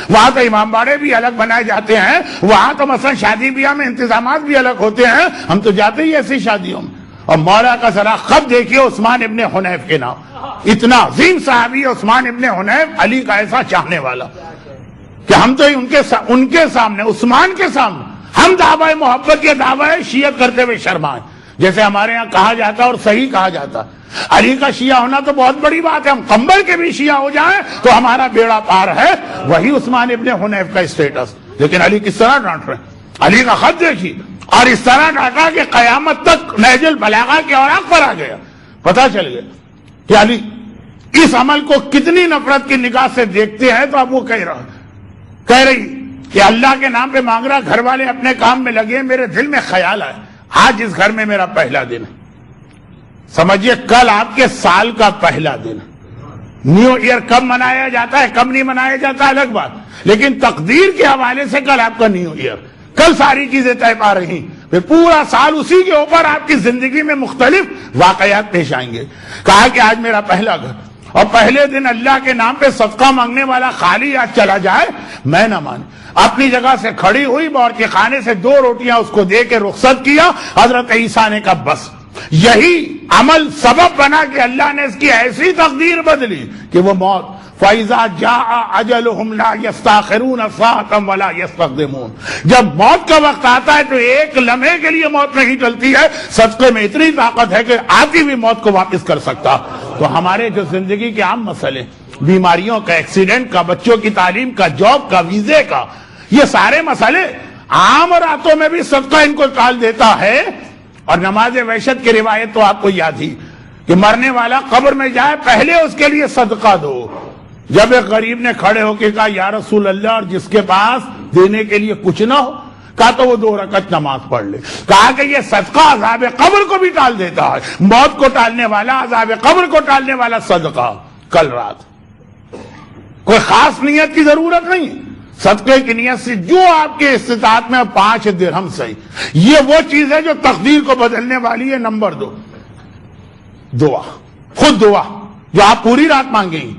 وہاں تو امام باڑے بھی الگ بنائے جاتے ہیں، وہاں تو مثلا شادی بیاہ میں انتظامات بھی الگ ہوتے ہیں. ہم تو جاتے ہی ایسی شادیوں میں. اور مولا کا ذرا خط دیکھیے عثمان ابن حنیف کے نام. اتنا عظیم صحابی عثمان ابن حنیف، علی کا ایسا چاہنے والا کہ ہم تو ان کے سامنے، عثمان کے سامنے ہم دعوی محبت یا دعوی شیعت کرتے ہوئے شرمائیں. جیسے ہمارے ہاں کہا جاتا اور صحیح کہا جاتا، علی کا شیعہ ہونا تو بہت بڑی بات ہے، ہم کمبل کے بھی شیعہ ہو جائیں تو ہمارا بیڑا پار ہے. وہی عثمان ابن حنیف کا اسٹیٹس. لیکن علی کس طرح ڈانٹ رہے ہیں؟ علی کا خط دیکھیے، اور اس طرح ڈانٹا کہ قیامت تک نہج البلاغہ کے اوراق پر آ گیا. پتہ چل گیا کہ علی اس عمل کو کتنی نفرت کی نگاہ سے دیکھتے ہیں. تو اب وہ کہہ رہی کہ اللہ کے نام پہ مانگ رہا، گھر والے اپنے کام میں لگے. میرے دل میں خیال آئے آج اس گھر میں میرا پہلا دن ہے. سمجھیے کل آپ کے سال کا پہلا دن. نیو ایئر کب منایا جاتا ہے کب نہیں منایا جاتا الگ بات، لیکن تقدیر کے حوالے سے کل آپ کا نیو ایئر. کل ساری چیزیں طے پا رہی، پھر پورا سال اسی کے اوپر آپ کی زندگی میں مختلف واقعات پیش آئیں گے. کہا کہ آج میرا پہلا گھر اور پہلے دن اللہ کے نام پہ صدقہ مانگنے والا خالی آج چلا جائے میں نہ مان. اپنی جگہ سے کھڑی ہوئی، باورچی خانے سے 2 روٹیاں اس کو دے کے رخصت کیا. حضرت عیسیٰ نے کہا بس یہی عمل سبب بنا کہ اللہ نے اس کی ایسی تقدیر بدلی کہ وہ موت. فَإِذَا جَاءَ أَجَلُهُمْ لَا يَسْتَأْخِرُونَ سَاعَةً وَلَا يَسْتَقْدِمُونَ. جب موت کا وقت آتا ہے تو ایک لمحے کے لیے موت نہیں ٹلتی ہے. صدقے میں اتنی طاقت ہے کہ آتی بھی موت کو واپس کر سکتا. تو ہمارے جو زندگی کے عام مسئلے، بیماریوں کا، ایکسیڈنٹ کا، بچوں کی تعلیم کا، جاب کا، ویزے کا، یہ سارے مسئلے عام راتوں میں بھی صدقہ ان کو ٹال دیتا ہے. اور نماز وحشت کی روایت تو آپ کو یاد ہی کہ مرنے والا قبر میں جائے پہلے اس کے لیے صدقہ دو. جب ایک غریب نے کھڑے ہو کے کہا یا رسول اللہ، اور جس کے پاس دینے کے لیے کچھ نہ ہو، کہا تو وہ 2 رکعت نماز پڑھ لے. کہا کہ یہ صدقہ عذاب قبر کو بھی ٹال دیتا ہے. موت کو ٹالنے والا، عذاب قبر کو ٹالنے والا صدقہ. کل رات کوئی خاص نیت کی ضرورت نہیں، صدقے کی نیت سے جو آپ کے استطاعت میں 5 درہم صحیح. یہ وہ چیز ہے جو تقدیر کو بدلنے والی ہے. نمبر 2 دعا. خود دعا جو آپ پوری رات مانگیں گی،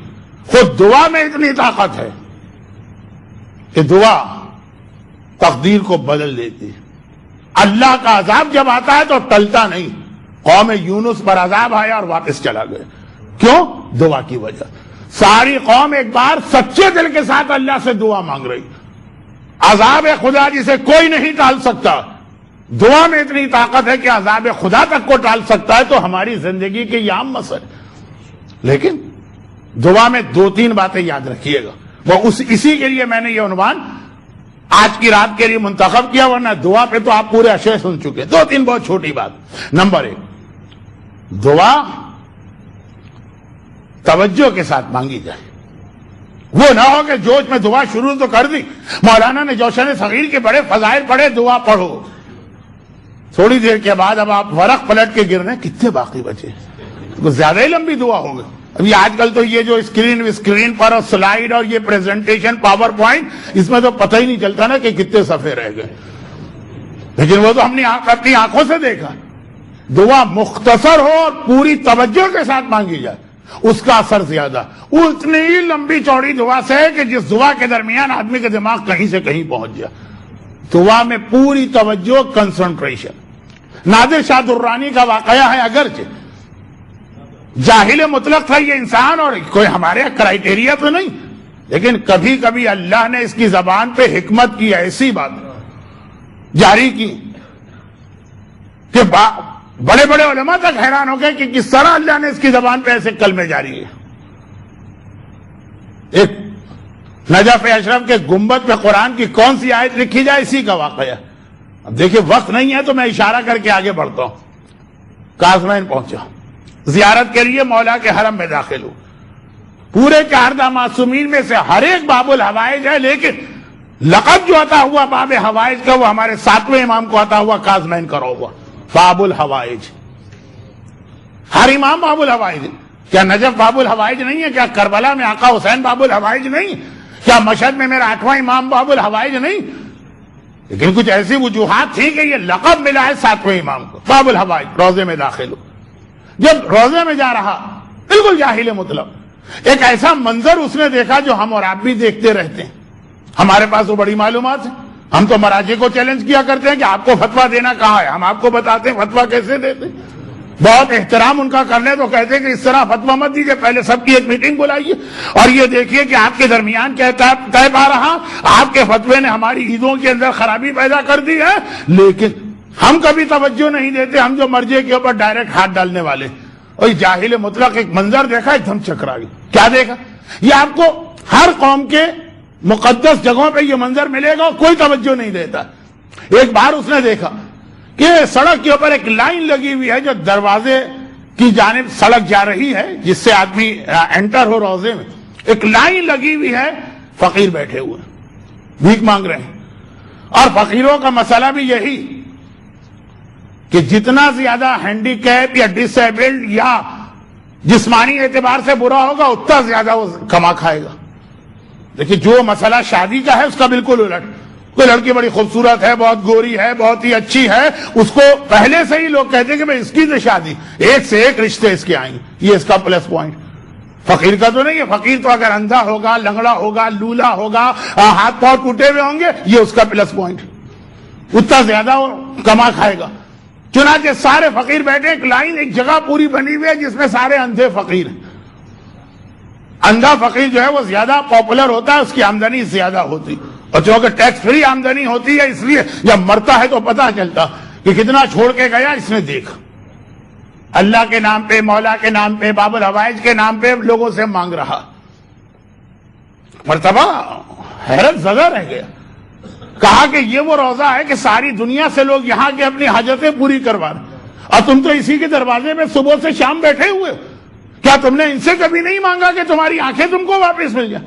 خود دعا میں اتنی طاقت ہے کہ دعا تقدیر کو بدل دیتی. اللہ کا عذاب جب آتا ہے تو ٹلتا نہیں. قوم یونس پر عذاب آیا اور واپس چلا گیا. کیوں؟ دعا کی وجہ. ساری قوم ایک بار سچے دل کے ساتھ اللہ سے دعا مانگ رہی. عذاب خدا جسے کوئی نہیں ٹال سکتا، دعا میں اتنی طاقت ہے کہ عذاب خدا تک کو ٹال سکتا ہے، تو ہماری زندگی کے یہ عام مسئلے. لیکن دعا میں 2-3 باتیں یاد رکھیے گا. وہ اسی کے لیے میں نے یہ عنوان آج کی رات کے لیے منتخب کیا، ورنہ دعا پہ تو آپ پورے اشعے سن چکے. 2-3 بہت چھوٹی بات. نمبر 1، دعا توجہ کے ساتھ مانگی جائے. وہ نہ ہو کہ جوش میں دعا شروع تو کر دی. مولانا نے جوشن صغیر کے بڑے فضائل پڑھے، دعا پڑھو، تھوڑی دیر کے بعد اب آپ ورق پلٹ کے گر رہے ہیں، کتنے باقی بچے؟ تو زیادہ ہی لمبی دعا ہو گئی. ابھی آج کل تو یہ جو اسکرین پر اور سلائیڈ اور یہ پریزنٹیشن پاور پوائنٹ، اس میں تو پتہ ہی نہیں چلتا نا کہ کتنے صفحے رہ گئے. لیکن وہ تو ہم نے اپنی آنکھوں سے دیکھا. دعا مختصر ہو اور پوری توجہ کے ساتھ مانگی جائے، اس کا اثر زیادہ. اتنی ہی لمبی چوڑی دعا سے ہے کہ جس دعا کے درمیان آدمی کا دماغ کہیں سے کہیں پہنچ جائے. دعا میں پوری توجہ، کنسنٹریشن. نادر شاہ درانی کا واقعہ ہے، اگرچہ جاہل مطلق تھا یہ انسان اور کوئی ہمارے کرائیٹیریا تو نہیں، لیکن کبھی کبھی اللہ نے اس کی زبان پہ حکمت کی ایسی بات جاری کی کہ بڑے بڑے علماء تک حیران ہو گئے کہ کس طرح اللہ نے اس کی زبان پہ ایسے کلمے جاری کیے. ایک نجف اشرف کے گنبد پہ قرآن کی کون سی آیت لکھی جائے، اسی کا واقعہ. اب دیکھیں وقت نہیں ہے تو میں اشارہ کر کے آگے بڑھتا ہوں. قازوین پہنچا، زیارت کے لیے مولا کے حرم میں داخل ہو. پورے 4 معصومین میں سے ہر ایک باب الحوائج ہے، لیکن لقب جو عطا ہوا باب حوائج کا وہ ہمارے 7ویں امام کو عطا ہوا، قازوین کا ہوا باب الحوائج. ہر امام باب الحوائج. کیا نجف باب الحوائج نہیں ہے؟ کیا کربلا میں آقا حسین باب الحوائج نہیں؟ کیا مشہد میں میرا 8واں امام باب الحوائج نہیں؟ لیکن کچھ ایسی وجوہات تھی کہ یہ لقب ملا ہے 7ویں امام کو، باب الحوائج. روزے میں داخل ہو. جب روزے میں جا رہا، بالکل جاہل مطلب، ایک ایسا منظر اس نے دیکھا جو ہم اور آپ بھی دیکھتے رہتے ہیں. ہمارے پاس وہ بڑی معلومات ہیں. ہم تو مراجع کو چیلنج کیا کرتے ہیں کہ آپ کو فتویٰ دینا کہاں ہے. ہم آپ کو بتاتے ہیں فتویٰ کیسے دیتے. بہت احترام ان کا کرنے تو کہتے ہیں کہ اس طرح فتویٰ مت دیجیے، پہلے سب کی ایک میٹنگ بلائیے اور یہ دیکھیے کہ آپ کے درمیان کیا طے پا رہا. آپ کے فتوے نے ہماری عیدوں کے اندر خرابی پیدا کر دی ہے. لیکن ہم کبھی توجہ نہیں دیتے، ہم جو مرجے کے اوپر ڈائریکٹ ہاتھ ڈالنے والے. اور جاہل مطلق ایک منظر دیکھا، ایک دم چکرا گیا. کیا دیکھا؟ یہ آپ کو ہر قوم کے مقدس جگہوں پہ یہ منظر ملے گا، کوئی توجہ نہیں دیتا. ایک بار اس نے دیکھا کہ سڑک کے اوپر ایک لائن لگی ہوئی ہے جو دروازے کی جانب سڑک جا رہی ہے، جس سے آدمی انٹر ہو روزے میں. ایک لائن لگی ہوئی ہے، فقیر بیٹھے ہوئے بھیک مانگ رہے ہیں. اور فقیروں کا مسئلہ بھی یہی کہ جتنا زیادہ ہینڈی کیپ یا ڈس ایبلڈ یا جسمانی اعتبار سے برا ہوگا اتنا زیادہ وہ کما کھائے گا. دیکھیں جو مسئلہ شادی کا ہے اس کا بالکل الٹ. کوئی لڑکی بڑی خوبصورت ہے، بہت گوری ہے، بہت ہی اچھی ہے، اس کو پہلے سے ہی لوگ کہتے ہیں کہ میں اس کی تو شادی، ایک سے ایک رشتے اس کے آئیں. یہ اس کا پلس پوائنٹ. فقیر کا تو نہیں ہے. فقیر تو اگر اندھا ہوگا، لنگڑا ہوگا، لولا ہوگا، ہاتھ پاؤں ٹوٹے ہوئے ہوں گے، یہ اس کا پلس پوائنٹ. اتنا زیادہ وہ کما کھائے گا. چنانچہ سارے فقیر بیٹھے، ایک لائن، ایک جگہ پوری بنی ہوئی ہے جس میں سارے اندھے فقیر ہیں. اندھا فقیر جو ہے وہ زیادہ پاپولر ہوتا ہے، اس کی آمدنی زیادہ ہوتی، اور چونکہ ٹیکس فری آمدنی ہوتی ہے، اس لیے جب مرتا ہے تو پتہ چلتا کہ کتنا چھوڑ کے گیا. اس نے دیکھا اللہ کے نام پہ، مولا کے نام پہ، باب الحوائج کے نام پہ لوگوں سے مانگ رہا. مرتبہ حیرت زدہ رہ گیا. کہا کہ یہ وہ روزہ ہے کہ ساری دنیا سے لوگ یہاں کے اپنی حاجتیں پوری کروا رہے، اور تم تو اسی کے دروازے میں صبح سے شام بیٹھے ہوئے. کیا تم نے ان سے کبھی نہیں مانگا کہ تمہاری آنکھیں تم کو واپس مل جائیں؟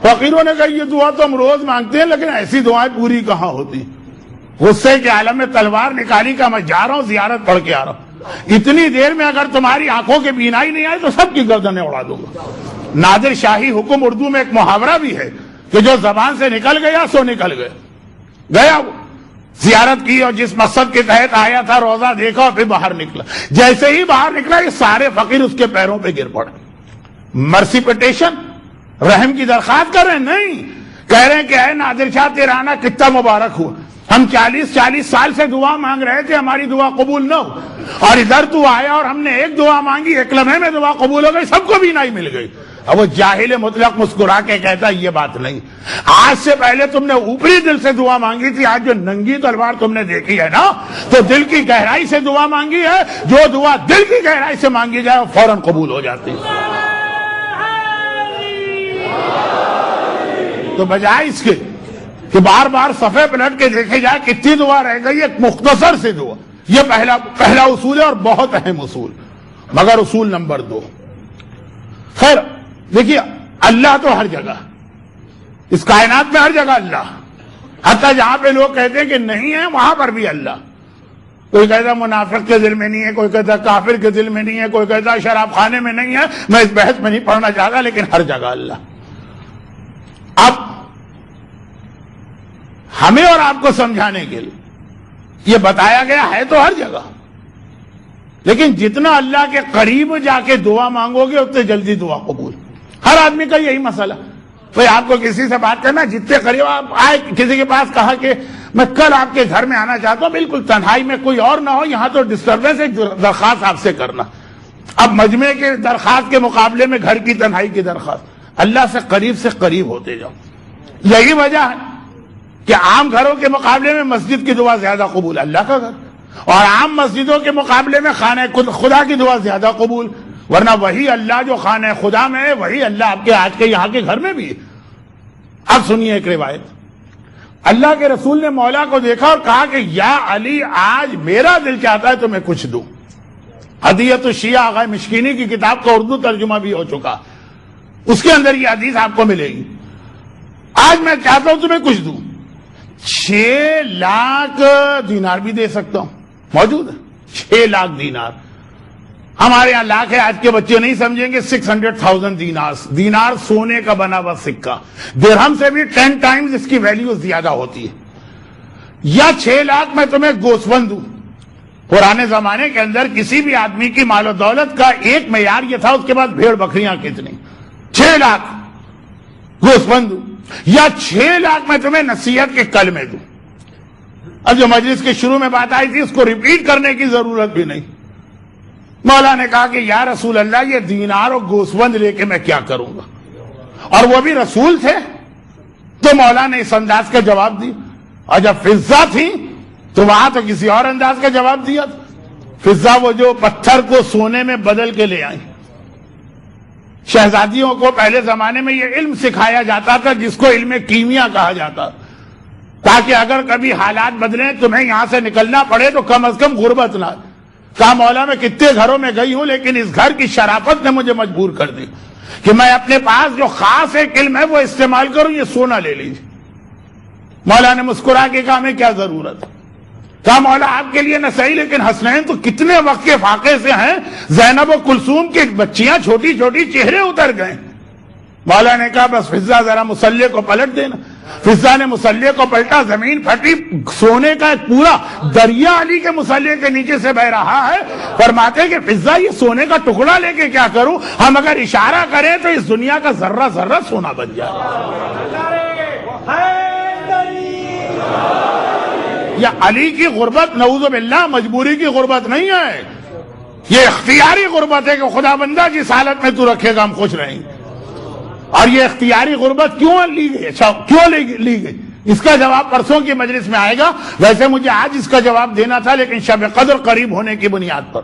فقیروں نے کہا یہ دعا تو ہم روز مانگتے ہیں، لیکن ایسی دعائیں پوری کہاں ہوتی. غصے کے عالم میں تلوار نکالی کا میں جا رہا ہوں زیارت پڑھ کے آ رہا ہوں. اتنی دیر میں اگر تمہاری آنکھوں کے بینائی نہیں آئے تو سب کی گردنیں اڑا دوں گا. نادر شاہی حکم اردو میں ایک محاورہ بھی ہے کہ جو زبان سے نکل گیا سو نکل گیا. وہ زیارت کی اور جس مقصد کے تحت آیا تھا روزہ دیکھا اور پھر باہر نکلا. جیسے ہی باہر نکلا یہ سارے فقیر اس کے پیروں پہ گر پڑے. مرسی پٹیشن، رحم کی درخواست کر رہے ہیں؟ نہیں، کہہ رہے ہیں کہ اے نادر شاہ تیرا آنا کتنا مبارک ہوا. ہم 40 سال سے دعا مانگ رہے تھے، ہماری دعا قبول نہ ہو، اور ادھر تو آیا اور ہم نے ایک دعا مانگی، ایک لمحے میں دعا قبول ہو گئی، سب کو بھی نہیں مل گئی. اب وہ جاہل مطلق مسکرا کے کہتا یہ بات نہیں، آج سے پہلے تم نے اوپری دل سے دعا مانگی تھی، آج جو ننگی تلوار تم نے دیکھی ہے نا تو دل کی گہرائی سے دعا مانگی ہے، جو دعا دل کی گہرائی سے مانگی جائے وہ فوراً قبول ہو جاتی ہے۔ تو بجائے اس کے کہ بار بار صفحے پلٹ کے دیکھے جائے کتنی دعا رہ گئی، ایک مختصر سے دعا، یہ پہلا اصول ہے اور بہت اہم اصول۔ مگر اصول نمبر 2، خیر دیکھیے اللہ تو ہر جگہ، اس کائنات میں ہر جگہ اللہ، حتیٰ جہاں پہ لوگ کہتے ہیں کہ نہیں ہے وہاں پر بھی اللہ۔ کوئی کہتا منافق کے دل میں نہیں ہے، کوئی کہتا کافر کے دل میں نہیں ہے، کوئی کہتا شراب خانے میں نہیں ہے، میں اس بحث میں نہیں پڑھنا چاہتا، لیکن ہر جگہ اللہ۔ اب ہمیں اور آپ کو سمجھانے کے لیے یہ بتایا گیا ہے تو ہر جگہ، لیکن جتنا اللہ کے قریب جا کے دعا مانگو گے اتنے جلدی دعا قبول۔ ہر آدمی کا یہی مسئلہ، بھئی آپ کو کسی سے بات کرنا، جتنے قریب آپ آئے، کسی کے پاس کہا کہ میں کل آپ کے گھر میں آنا چاہتا ہوں، بالکل تنہائی میں کوئی اور نہ ہو، یہاں تو ڈسٹربنس ہے، درخواست آپ سے کرنا۔ اب مجمع کے درخواست کے مقابلے میں گھر کی تنہائی کی درخواست، اللہ سے قریب ہوتے جاؤ۔ یہی وجہ ہے کہ عام گھروں کے مقابلے میں مسجد کی دعا زیادہ قبول، اللہ کا گھر، اور عام مسجدوں کے مقابلے میں خانہ خدا کی دعا زیادہ قبول، ورنہ وہی اللہ جو خانہ خدا میں ہے وہی اللہ آپ کے آج کے یہاں کے گھر میں بھی ہے۔ اب سنیے ایک روایت، اللہ کے رسول نے مولا کو دیکھا اور کہا کہ یا علی آج میرا دل چاہتا ہے تمہیں کچھ دوں۔ ہدیۃ الشیعہ آغا مشکینی کی کتاب کا اردو ترجمہ بھی ہو چکا، اس کے اندر یہ حدیث آپ کو ملے گی۔ آج میں چاہتا ہوں تمہیں کچھ دوں، 6 لاکھ دینار بھی دے سکتا ہوں، موجود ہے 6 لاکھ دینار، ہمارے یہاں لاکھ ہے، آج کے بچے نہیں سمجھیں گے، 600,000 دینار سونے کا بنا ہوا سکہ، درہم سے بھی 10 ٹائمز اس کی ویلیو زیادہ ہوتی ہے۔ یا 6 لاکھ میں تمہیں گوسفند دوں۔ پرانے زمانے کے اندر کسی بھی آدمی کی مال و دولت کا ایک معیار یہ تھا، اس کے بعد بھیڑ بکریاں کتنی، 6 لاکھ گوسفند دوں، یا 6 لاکھ میں تمہیں نصیحت کے کلمے دوں۔ اب جو مجلس کے شروع میں بات آئی تھی اس کو ریپیٹ کرنے کی ضرورت بھی نہیں۔ مولا نے کہا کہ یا رسول اللہ یہ دینار اور گوسفند لے کے میں کیا کروں گا، اور وہ بھی رسول تھے، تو مولا نے اس انداز کا جواب دی۔ اور جب فضہ تھی تو وہاں تو کسی اور انداز کا جواب دیا تھا۔ فضہ وہ جو پتھر کو سونے میں بدل کے لے آئی، شہزادیوں کو پہلے زمانے میں یہ علم سکھایا جاتا تھا جس کو علم کیمیا کہا جاتا، تاکہ اگر کبھی حالات بدلیں تمہیں یہاں سے نکلنا پڑے تو کم از کم غربت نہ۔ کہا مولا میں کتنے گھروں میں گئی ہوں لیکن اس گھر کی شرافت نے مجھے مجبور کر دی کہ میں اپنے پاس جو خاص ایک علم ہے وہ استعمال کروں، یہ سونا لے لیجیے۔ مولا نے مسکرا کے کہا ہمیں کیا ضرورت ہے؟ کہا مولا آپ کے لیے نہ صحیح لیکن حسنین تو کتنے وقت کے فاقے سے ہیں، زینب و کلثوم کی بچیاں چھوٹی چھوٹی چہرے اتر گئے۔ مولا نے کہا بس فضہ ذرا مصلے کو پلٹ دینا۔ فضہ نے مصلے کو پلٹا، زمین پھٹی، سونے کا ایک پورا دریا علی کے مصلے کے نیچے سے بہ رہا ہے۔ فرماتے کہ فضہ یہ سونے کا ٹکڑا لے کے کیا کروں، ہم اگر اشارہ کریں تو اس دنیا کا ذرہ ذرہ سونا بن جائے۔ یا علی کی غربت نعوذ باللہ مجبوری کی غربت نہیں ہے، یہ اختیاری غربت ہے کہ خدا بندہ جس حالت میں تو رکھے گا ہم خوش رہیں گے۔ اور یہ اختیاری غربت کیوں لی گئی، کیوں لی گئی، اس کا جواب پرسوں کی مجلس میں آئے گا۔ ویسے مجھے آج اس کا جواب دینا تھا لیکن شب قدر قریب ہونے کی بنیاد پر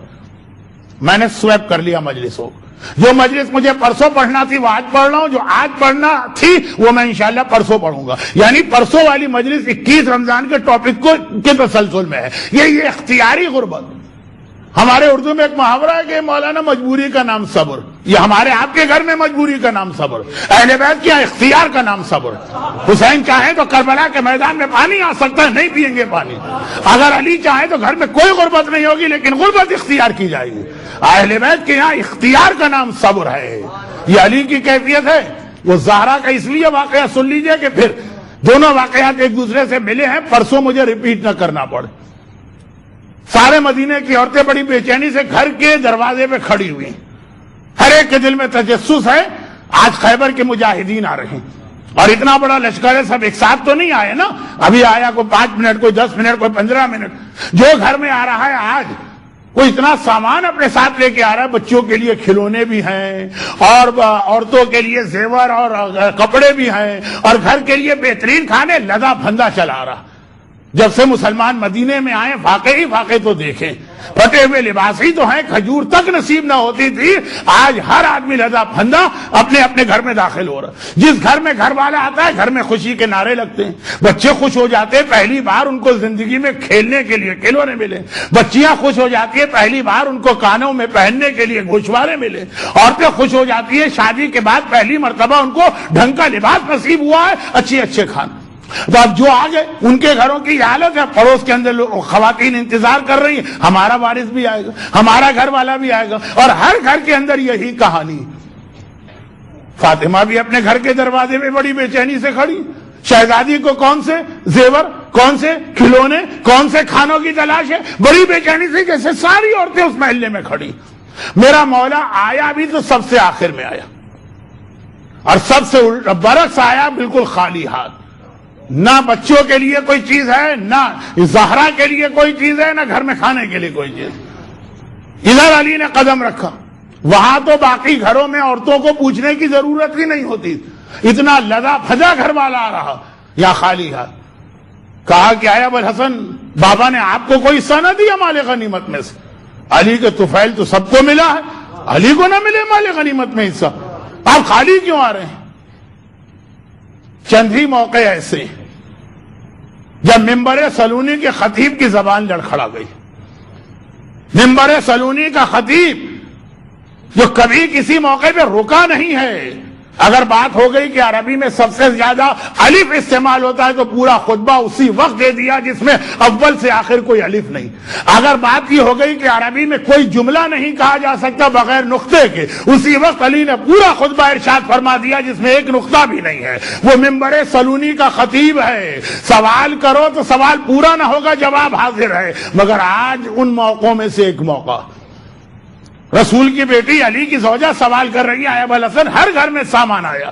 میں نے سویپ کر لیا مجلسوں۔ جو مجلس مجھے پرسوں پڑھنا تھی وہ آج پڑھ رہا ہوں، جو آج پڑھنا تھی وہ میں انشاءاللہ پرسوں پڑھوں گا، یعنی پرسوں والی مجلس 21 رمضان کے ٹاپک کے تسلسل میں ہے۔ یہ اختیاری غربت، ہمارے اردو میں ایک محاورہ ہے کہ مولانا مجبوری کا نام صبر، یہ ہمارے آپ کے گھر میں مجبوری کا نام صبر، اہل بیت کیا اختیار کا نام صبر۔ حسین چاہیں تو کربلا کے میدان میں پانی آ سکتا ہے، نہیں پیئیں گے پانی۔ اگر علی چاہیں تو گھر میں کوئی غربت نہیں ہوگی لیکن غربت اختیار کی جائے گی۔ اہل بیت کے یہاں اختیار کا نام صبر ہے، یہ علی کی کیفیت ہے۔ وہ زہرا کا اس لیے واقعہ سن لیجئے کہ پھر دونوں واقعات ایک دوسرے سے ملے ہیں، پرسوں مجھے ریپیٹ نہ کرنا پڑے۔ سارے مدینے کی عورتیں بڑی بے چینی سے گھر کے دروازے پہ کھڑی ہوئی، ہر ایک کے دل میں تجسس ہے آج خیبر کے مجاہدین آ رہے ہیں، اور اتنا بڑا لشکر ہے، سب ایک ساتھ تو نہیں آئے نا، ابھی آیا کوئی 5 منٹ، کوئی 10 منٹ، کوئی 15 منٹ، جو گھر میں آ رہا ہے آج وہ اتنا سامان اپنے ساتھ لے کے آ رہا ہے، بچوں کے لیے کھلونے بھی ہیں اور عورتوں کے لیے زیور اور کپڑے بھی ہیں اور گھر کے لیے بہترین کھانے، لدا پھندا چلا رہا۔ جب سے مسلمان مدینے میں آئے فاقے ہی فاقے تو دیکھیں، پھٹے ہوئے لباس ہی تو ہیں، کھجور تک نصیب نہ ہوتی تھی، آج ہر آدمی لدا پھندا اپنے اپنے گھر میں داخل ہو رہا۔ جس گھر میں گھر والا آتا ہے گھر میں خوشی کے نعرے لگتے ہیں، بچے خوش ہو جاتے ہیں پہلی بار ان کو زندگی میں کھیلنے کے لیے کھلونے ملے، بچیاں خوش ہو جاتی ہیں پہلی بار ان کو کانوں میں پہننے کے لیے گوشوارے ملے، عورتیں خوش ہو جاتی ہیں شادی کے بعد پہلی مرتبہ ان کو ڈھنگ کا لباس نصیب ہوا ہے، اچھے کھانے۔ تو اب جو آگے ان کے گھروں کی حالت ہے، پڑوس کے اندر خواتین انتظار کر رہی ہیں ہمارا وارث بھی آئے گا، ہمارا گھر والا بھی آئے گا، اور ہر گھر کے اندر یہی کہانی۔ فاطمہ بھی اپنے گھر کے دروازے میں بڑی بے چینی سے کھڑی، شہزادی کو کون سے زیور، کون سے کھلونے، کون سے کھانوں کی تلاش ہے، بڑی بے چینی سے، جیسے ساری عورتیں اس محلے میں کھڑی۔ میرا مولا آیا بھی تو سب سے آخر میں آیا، اور سب سے برعکس آیا بالکل خالی ہاتھ، نہ بچوں کے لیے کوئی چیز ہے، نہ زہرا کے لیے کوئی چیز ہے، نہ گھر میں کھانے کے لیے کوئی چیز۔ ادھر علی نے قدم رکھا، وہاں تو باقی گھروں میں عورتوں کو پوچھنے کی ضرورت ہی نہیں ہوتی، اتنا لدا پھدا گھر والا آ رہا یا خالی ہاتھ۔ کہا کہ آیا ابوالحسن، بابا نے آپ کو کوئی حصہ نہ دیا مال غنیمت میں سے؟ علی کے طفیل تو سب کو ملا ہے، علی کو نہ ملے مال غنیمت میں حصہ، آپ خالی کیوں آ رہے ہیں؟ چند ہی موقع ایسے جب ممبر سلونی کے خطیب کی زبان لڑکھڑا گئی۔ ممبر سلونی کا خطیب جو کبھی کسی موقع پہ رکا نہیں ہے، اگر بات ہو گئی کہ عربی میں سب سے زیادہ الف استعمال ہوتا ہے تو پورا خطبہ اسی وقت دے دیا جس میں اول سے آخر کوئی الف نہیں۔ اگر بات یہ ہو گئی کہ عربی میں کوئی جملہ نہیں کہا جا سکتا بغیر نقطے کے، اسی وقت علی نے پورا خطبہ ارشاد فرما دیا جس میں ایک نقطہ بھی نہیں ہے۔ وہ ممبر سلونی کا خطیب ہے، سوال کرو تو سوال پورا نہ ہوگا، جواب حاضر ہے۔ مگر آج ان موقعوں میں سے ایک موقع، رسول کی بیٹی علی کی زوجہ سوال کر رہی ہے، ابوالحسن ہر گھر میں سامان آیا،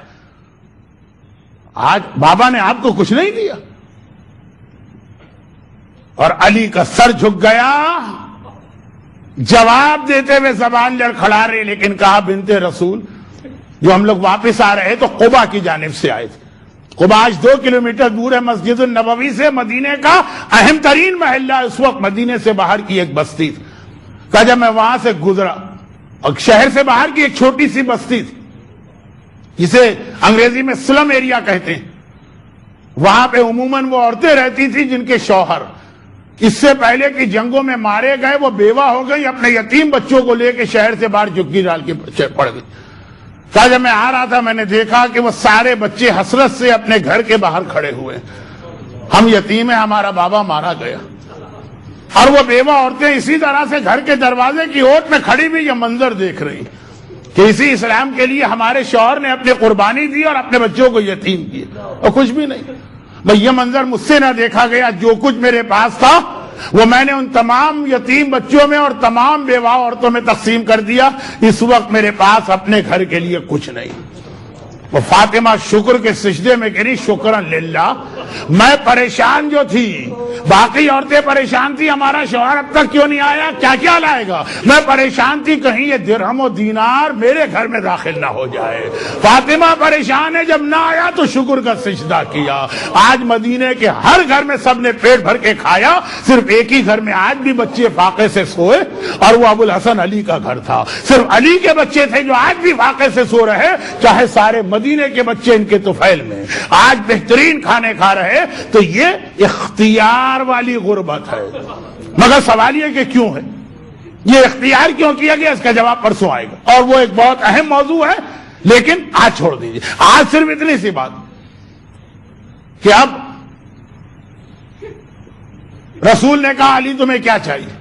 آج بابا نے آپ کو کچھ نہیں دیا؟ اور علی کا سر جھک گیا، جواب دیتے ہوئے زبان لڑکھڑا رہے، لیکن کہا بنت رسول، جو ہم لوگ واپس آ رہے تو قبا کی جانب سے آئے تھے۔ قبا آج 2 کلومیٹر دور ہے مسجد النبوی سے، مدینے کا اہم ترین محلہ، اس وقت مدینے سے باہر کی ایک بستی تھی۔ کہ جب میں وہاں سے گزرا، اور شہر سے باہر کی ایک چھوٹی سی بستی تھی جسے انگریزی میں سلم ایریا کہتے ہیں، وہاں پہ عموماً وہ عورتیں رہتی تھی جن کے شوہر اس سے پہلے کہ جنگوں میں مارے گئے، وہ بیوہ ہو گئی، اپنے یتیم بچوں کو لے کے شہر سے باہر جھگی ڈال کے پڑ گئی۔ کہا جب میں آ رہا تھا میں نے دیکھا کہ وہ سارے بچے حسرت سے اپنے گھر کے باہر کھڑے ہوئے، ہم یتیم ہیں، ہمارا بابا مارا گیا۔ اور وہ بیوہ عورتیں اسی طرح سے گھر کے دروازے کی اوٹ میں کھڑی بھی یہ منظر دیکھ رہی کہ اسی اسلام کے لیے ہمارے شوہر نے اپنی قربانی دی اور اپنے بچوں کو یتیم کیے، اور کچھ بھی نہیں۔ بھئی یہ منظر مجھ سے نہ دیکھا گیا، جو کچھ میرے پاس تھا وہ میں نے ان تمام یتیم بچوں میں اور تمام بیوہ عورتوں میں تقسیم کر دیا۔ اس وقت میرے پاس اپنے گھر کے لیے کچھ نہیں۔ وہ فاطمہ شکر کے سجدے میں گری، شکرا للہ۔ میں پریشان جو تھی، باقی عورتیں پریشان تھی ہمارا شوہر اب تک کیوں نہیں آیا، کیا کیا لائے گا، میں پریشان تھی کہیں یہ درہم و دینار میرے گھر میں داخل نہ ہو جائے۔ فاطمہ پریشان ہے، جب نہ آیا تو شکر کا سجدہ کیا۔ آج مدینے کے ہر گھر میں سب نے پیٹ بھر کے کھایا، صرف ایک ہی گھر میں آج بھی بچے فاقے سے سوئے، اور وہ ابوالحسن علی کا گھر تھا۔ صرف علی کے بچے تھے جو آج بھی فاقے سے سو رہے، چاہے سارے مدینے کے بچے ان کے طفیل میں آج بہترین کھانے کھا رہے۔ تو یہ اختیار والی غربت ہے۔ مگر سوال یہ کہ کیوں ہے، یہ اختیار کیوں کیا گیا، اس کا جواب پرسوں آئے گا، اور وہ ایک بہت اہم موضوع ہے، لیکن آج چھوڑ دیجیے۔ آج صرف اتنی سی بات کہ اب رسول نے کہا علی تمہیں کیا چاہیے؟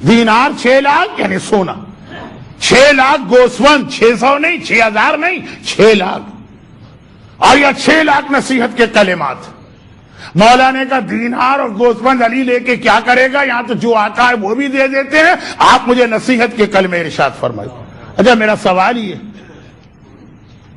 دینار 6 لاکھ یعنی سونا، 6 لاکھ گوسفند، 600 نہیں، 6000 نہیں، 6 لاکھ، اور یہ 6 لاکھ نصیحت کے کلمات۔ مولا نے کہا دینار اور گوسفند علی لے کے کیا کرے گا، یہاں تو جو آتا ہے وہ بھی دے دیتے ہیں، آپ مجھے نصیحت کے کلمے ارشاد فرمائیے۔ اچھا میرا سوال یہ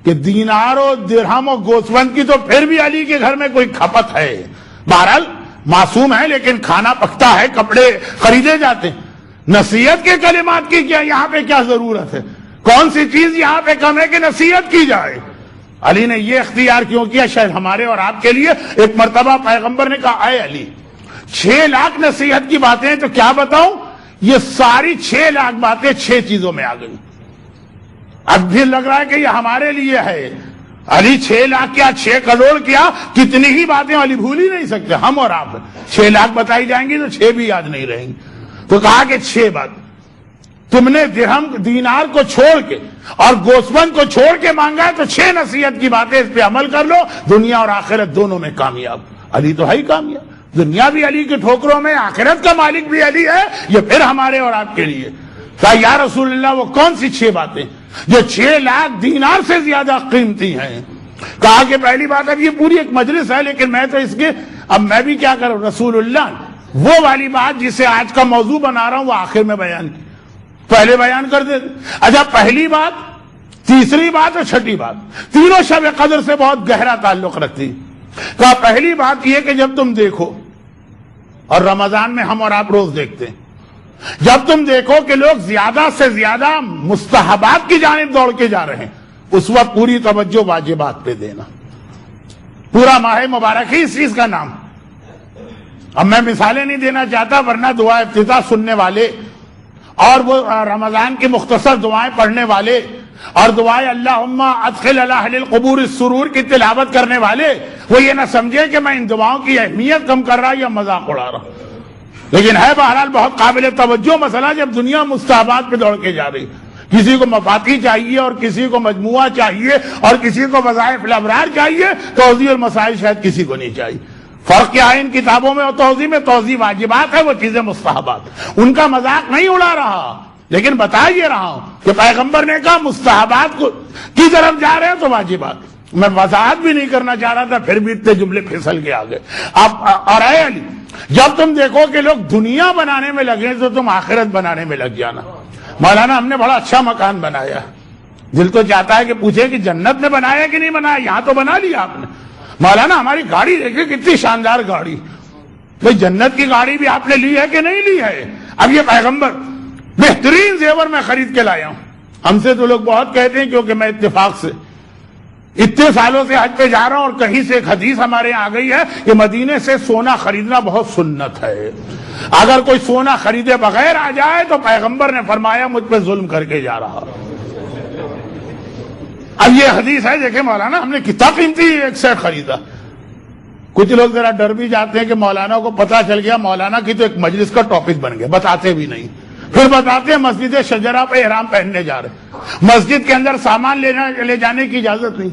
کہ دینار اور درہم اور گوسفند کی تو پھر بھی علی کے گھر میں کوئی کھپت ہے، بہرحال معصوم ہے لیکن کھانا پکتا ہے، کپڑے خریدے جاتے ہیں، نصیحت کے کلمات کی کیا یہاں پہ کیا ضرورت ہے؟ کون سی چیز یہاں پہ کم ہے کہ نصیحت کی جائے؟ علی نے یہ اختیار کیوں کیا؟ شاید ہمارے اور آپ کے لیے ایک مرتبہ پیغمبر نے کہا اے علی 6 لاکھ نصیحت کی باتیں ہیں تو کیا بتاؤں؟ یہ ساری 6 لاکھ باتیں 6 چیزوں میں آ گئی. اب بھی لگ رہا ہے کہ یہ ہمارے لیے ہے. علی 6 لاکھ کیا 6 کروڑ کیا کتنی ہی باتیں علی بھول ہی نہیں سکتے. ہم اور آپ 6 لاکھ بتائی جائیں گی تو 6 بھی یاد نہیں رہیں گی. تو کہا کہ 6 بات تم نے درہم دینار کو چھوڑ کے اور گوسفند کو چھوڑ کے مانگا ہے تو 6 نصیحت کی باتیں اس پہ عمل کر لو، دنیا اور آخرت دونوں میں کامیاب. علی تو ہے ہی کامیاب، دنیا بھی علی کی ٹھوکروں میں، آخرت کا مالک بھی علی ہے. یہ پھر ہمارے اور آپ کے لیے. کہا یا رسول اللہ وہ کون سی 6 باتیں جو 6 لاکھ دینار سے زیادہ قیمتی ہیں؟ کہا کہ پہلی بات، اب یہ پوری ایک مجلس ہے لیکن میں تو اس کے اب میں بھی کیا کروں، رسول اللہ وہ والی بات جسے آج کا موضوع بنا رہا ہوں وہ آخر میں بیان کی، پہلے بیان کر دے. اچھا پہلی بات، تیسری بات اور چھٹی بات تینوں شب قدر سے بہت گہرا تعلق رکھتی. کہا پہلی بات یہ کہ جب تم دیکھو، اور رمضان میں ہم اور آپ روز دیکھتے ہیں، جب تم دیکھو کہ لوگ زیادہ سے زیادہ مستحبات کی جانب دوڑ کے جا رہے ہیں، اس وقت پوری توجہ واجبات پہ دینا. پورا ماہ مبارک ہی اس چیز کا نام. اب میں مثالیں نہیں دینا چاہتا ورنہ دعا افتتاح سننے والے اور وہ رمضان کی مختصر دعائیں پڑھنے والے اور دعائیں اللہم ادخل علی اہل القبور السرور کی تلاوت کرنے والے وہ یہ نہ سمجھے کہ میں ان دعاؤں کی اہمیت کم کر رہا یا مذاق اڑا رہا. لیکن ہے بہرحال بہت قابل توجہ مسئلہ جب دنیا مستحبات پہ دوڑ کے جا رہی. کسی کو مفاتی چاہیے اور کسی کو مجموعہ چاہیے اور کسی کو وظائف الابرار چاہیے، توضیح المسائل شاید کسی کو نہیں چاہیے. فرق کیا ہے ان کتابوں میں اور توضیح میں؟ توضیح واجبات ہے، وہ چیزیں مستحبات. ان کا مذاق نہیں اڑا رہا لیکن بتا یہ رہا ہوں کہ پیغمبر نے کہا مستحبات کی طرف جا رہے ہیں تو واجبات. میں وضاحت بھی نہیں کرنا چاہ رہا تھا پھر بھی اتنے جملے پھسل کے آ گئے. اور اے علی جب تم دیکھو کہ لوگ دنیا بنانے میں لگے تو تم آخرت بنانے میں لگ جانا. مولانا ہم نے بڑا اچھا مکان بنایا، دل تو چاہتا ہے کہ پوچھے کہ جنت میں بنایا کہ نہیں بنایا، یہاں تو بنا لیا آپ نے. مولانا ہماری گاڑی دیکھیں کتنی شاندار گاڑی. بھئی جنت کی گاڑی بھی آپ نے لی ہے کہ نہیں لی ہے؟ اب یہ پیغمبر بہترین زیور میں خرید کے لایا ہوں. ہم سے تو لوگ بہت کہتے ہیں کیونکہ میں اتفاق سے اتنے سالوں سے حج پہ جا رہا ہوں اور کہیں سے ایک حدیث ہمارے یہاں آ گئی ہے کہ مدینے سے سونا خریدنا بہت سنت ہے. اگر کوئی سونا خریدے بغیر آ جائے تو پیغمبر نے فرمایا مجھ پہ ظلم کر کے جا رہا. اب یہ حدیث ہے، دیکھیں مولانا ہم نے کتنا قیمتی ایک سیٹ خریدا. کچھ لوگ ذرا ڈر بھی جاتے ہیں کہ مولانا کو پتا چل گیا مولانا کی تو ایک مجلس کا ٹاپک بن گیا، بتاتے بھی نہیں. پھر بتاتے ہیں مسجد شجرہ پہ احرام پہننے جا رہے، مسجد کے اندر سامان لے جانے کی اجازت نہیں.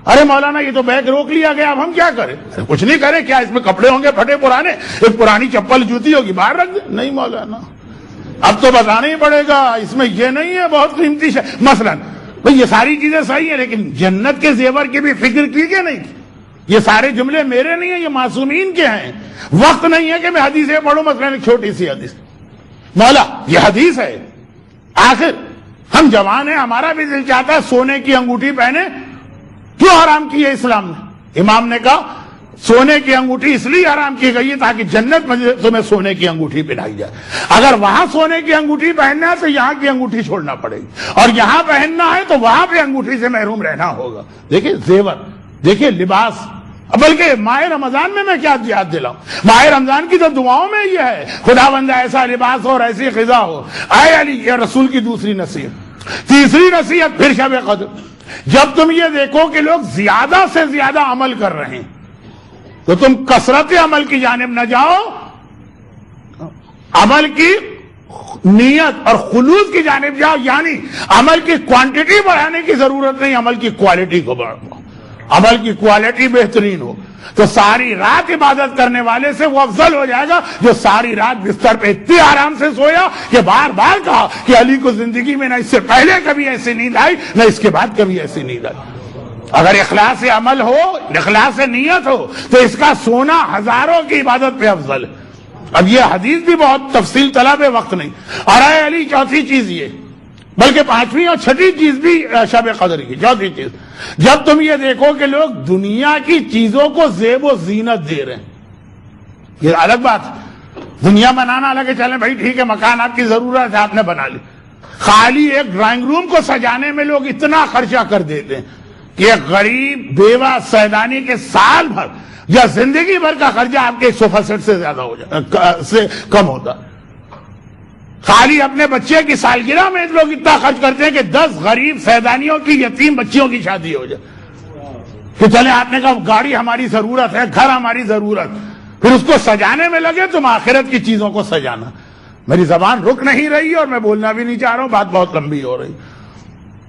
ارے مولانا یہ تو بیگ روک لیا گیا، اب ہم کیا کریں؟ کچھ نہیں کریں، کیا اس میں کپڑے ہوں گے پھٹے پرانے، ایک پرانی چپل جوتی ہوگی باہر رکھ دیں. نہیں مولانا اب تو بتانا ہی پڑے گا، اس میں یہ نہیں ہے بہت قیمتی مثلا. بھئی یہ ساری چیزیں صحیح ہیں لیکن جنت کے زیور کی بھی فکر کی کہ نہیں؟ یہ سارے جملے میرے نہیں ہیں، یہ معصومین کے ہیں. وقت نہیں ہے کہ میں حدیثیں پڑھوں، مثلا ایک چھوٹی سی حدیث. مولا یہ حدیث ہے، آخر ہم جوان ہیں، ہمارا بھی دل چاہتا ہے سونے کی انگوٹھی پہنے. کیوں حرام کی ہے اسلام نے؟ امام نے کہا سونے کی انگوٹھی اس لیے حرام کی گئی ہے تاکہ جنت میں تمہیں سونے کی انگوٹھی پہنائی جائے. اگر وہاں سونے کی انگوٹھی پہننا ہے تو یہاں کی انگوٹھی چھوڑنا پڑے گی، اور یہاں پہننا ہے تو وہاں پہ انگوٹھی سے محروم رہنا ہوگا. دیکھیں زیور، دیکھیں لباس. بلکہ ماہ رمضان میں کیا یاد دلاؤں، ماہ رمضان کی تو دعاؤں میں یہ ہے خدا بندہ ایسا لباس ہو اور ایسی غذا ہو. اے علی یہ رسول کی دوسری نصیحت. تیسری نصیحت پھر شب قدر. جب تم یہ دیکھو کہ لوگ زیادہ سے زیادہ عمل کر رہے ہیں تو تم کثرت عمل کی جانب نہ جاؤ، عمل کی نیت اور خلوص کی جانب جاؤ. یعنی عمل کی کوانٹٹی بڑھانے کی ضرورت نہیں، عمل کی کوالٹی کو بڑھاؤ. عمل کی کوالٹی بہترین ہو تو ساری رات عبادت کرنے والے سے وہ افضل ہو جائے گا جو ساری رات بستر پہ اتنے آرام سے سویا کہ بار بار کہا کہ علی کو زندگی میں نہ اس سے پہلے کبھی ایسی نیند آئی نہ اس کے بعد کبھی ایسی نیند آئی. اگر اخلاص عمل ہو، اخلاص نیت ہو تو اس کا سونا ہزاروں کی عبادت پہ افضل ہے. اب یہ حدیث بھی بہت تفصیل طلب ہے، وقت نہیں. اور اے علی چوتھی چیز یہ، بلکہ پانچویں اور چھٹی چیز بھی شب قدر کی. چوتھی چیز جب تم یہ دیکھو کہ لوگ دنیا کی چیزوں کو زیب و زینت دے رہے ہیں، یہ الگ بات ہے. دنیا بنانا لگے چلیں بھائی ٹھیک ہے مکان آپ کی ضرورت ہے آپ نے بنا لی. خالی ایک ڈرائنگ روم کو سجانے میں لوگ اتنا خرچہ کر دیتے ہیں کہ ایک غریب بیوہ سیدانی کے سال بھر یا زندگی بھر کا خرچہ آپ کے صوفہ سیٹ سے زیادہ ہو جاتا سے کم ہوتا. خالی اپنے بچے کی سالگرہ میں لوگ اتنا خرچ کرتے ہیں کہ 10 غریب سیدانیوں کی یتیم بچیوں کی شادی ہو جائے کہ چلے آپ نے کہا گاڑی ہماری ضرورت ہے گھر ہماری ضرورت, پھر اس کو سجانے میں لگے تم آخرت کی چیزوں کو سجانا. میری زبان رک نہیں رہی اور میں بولنا بھی نہیں چاہ رہا ہوں, بات بہت لمبی ہو رہی.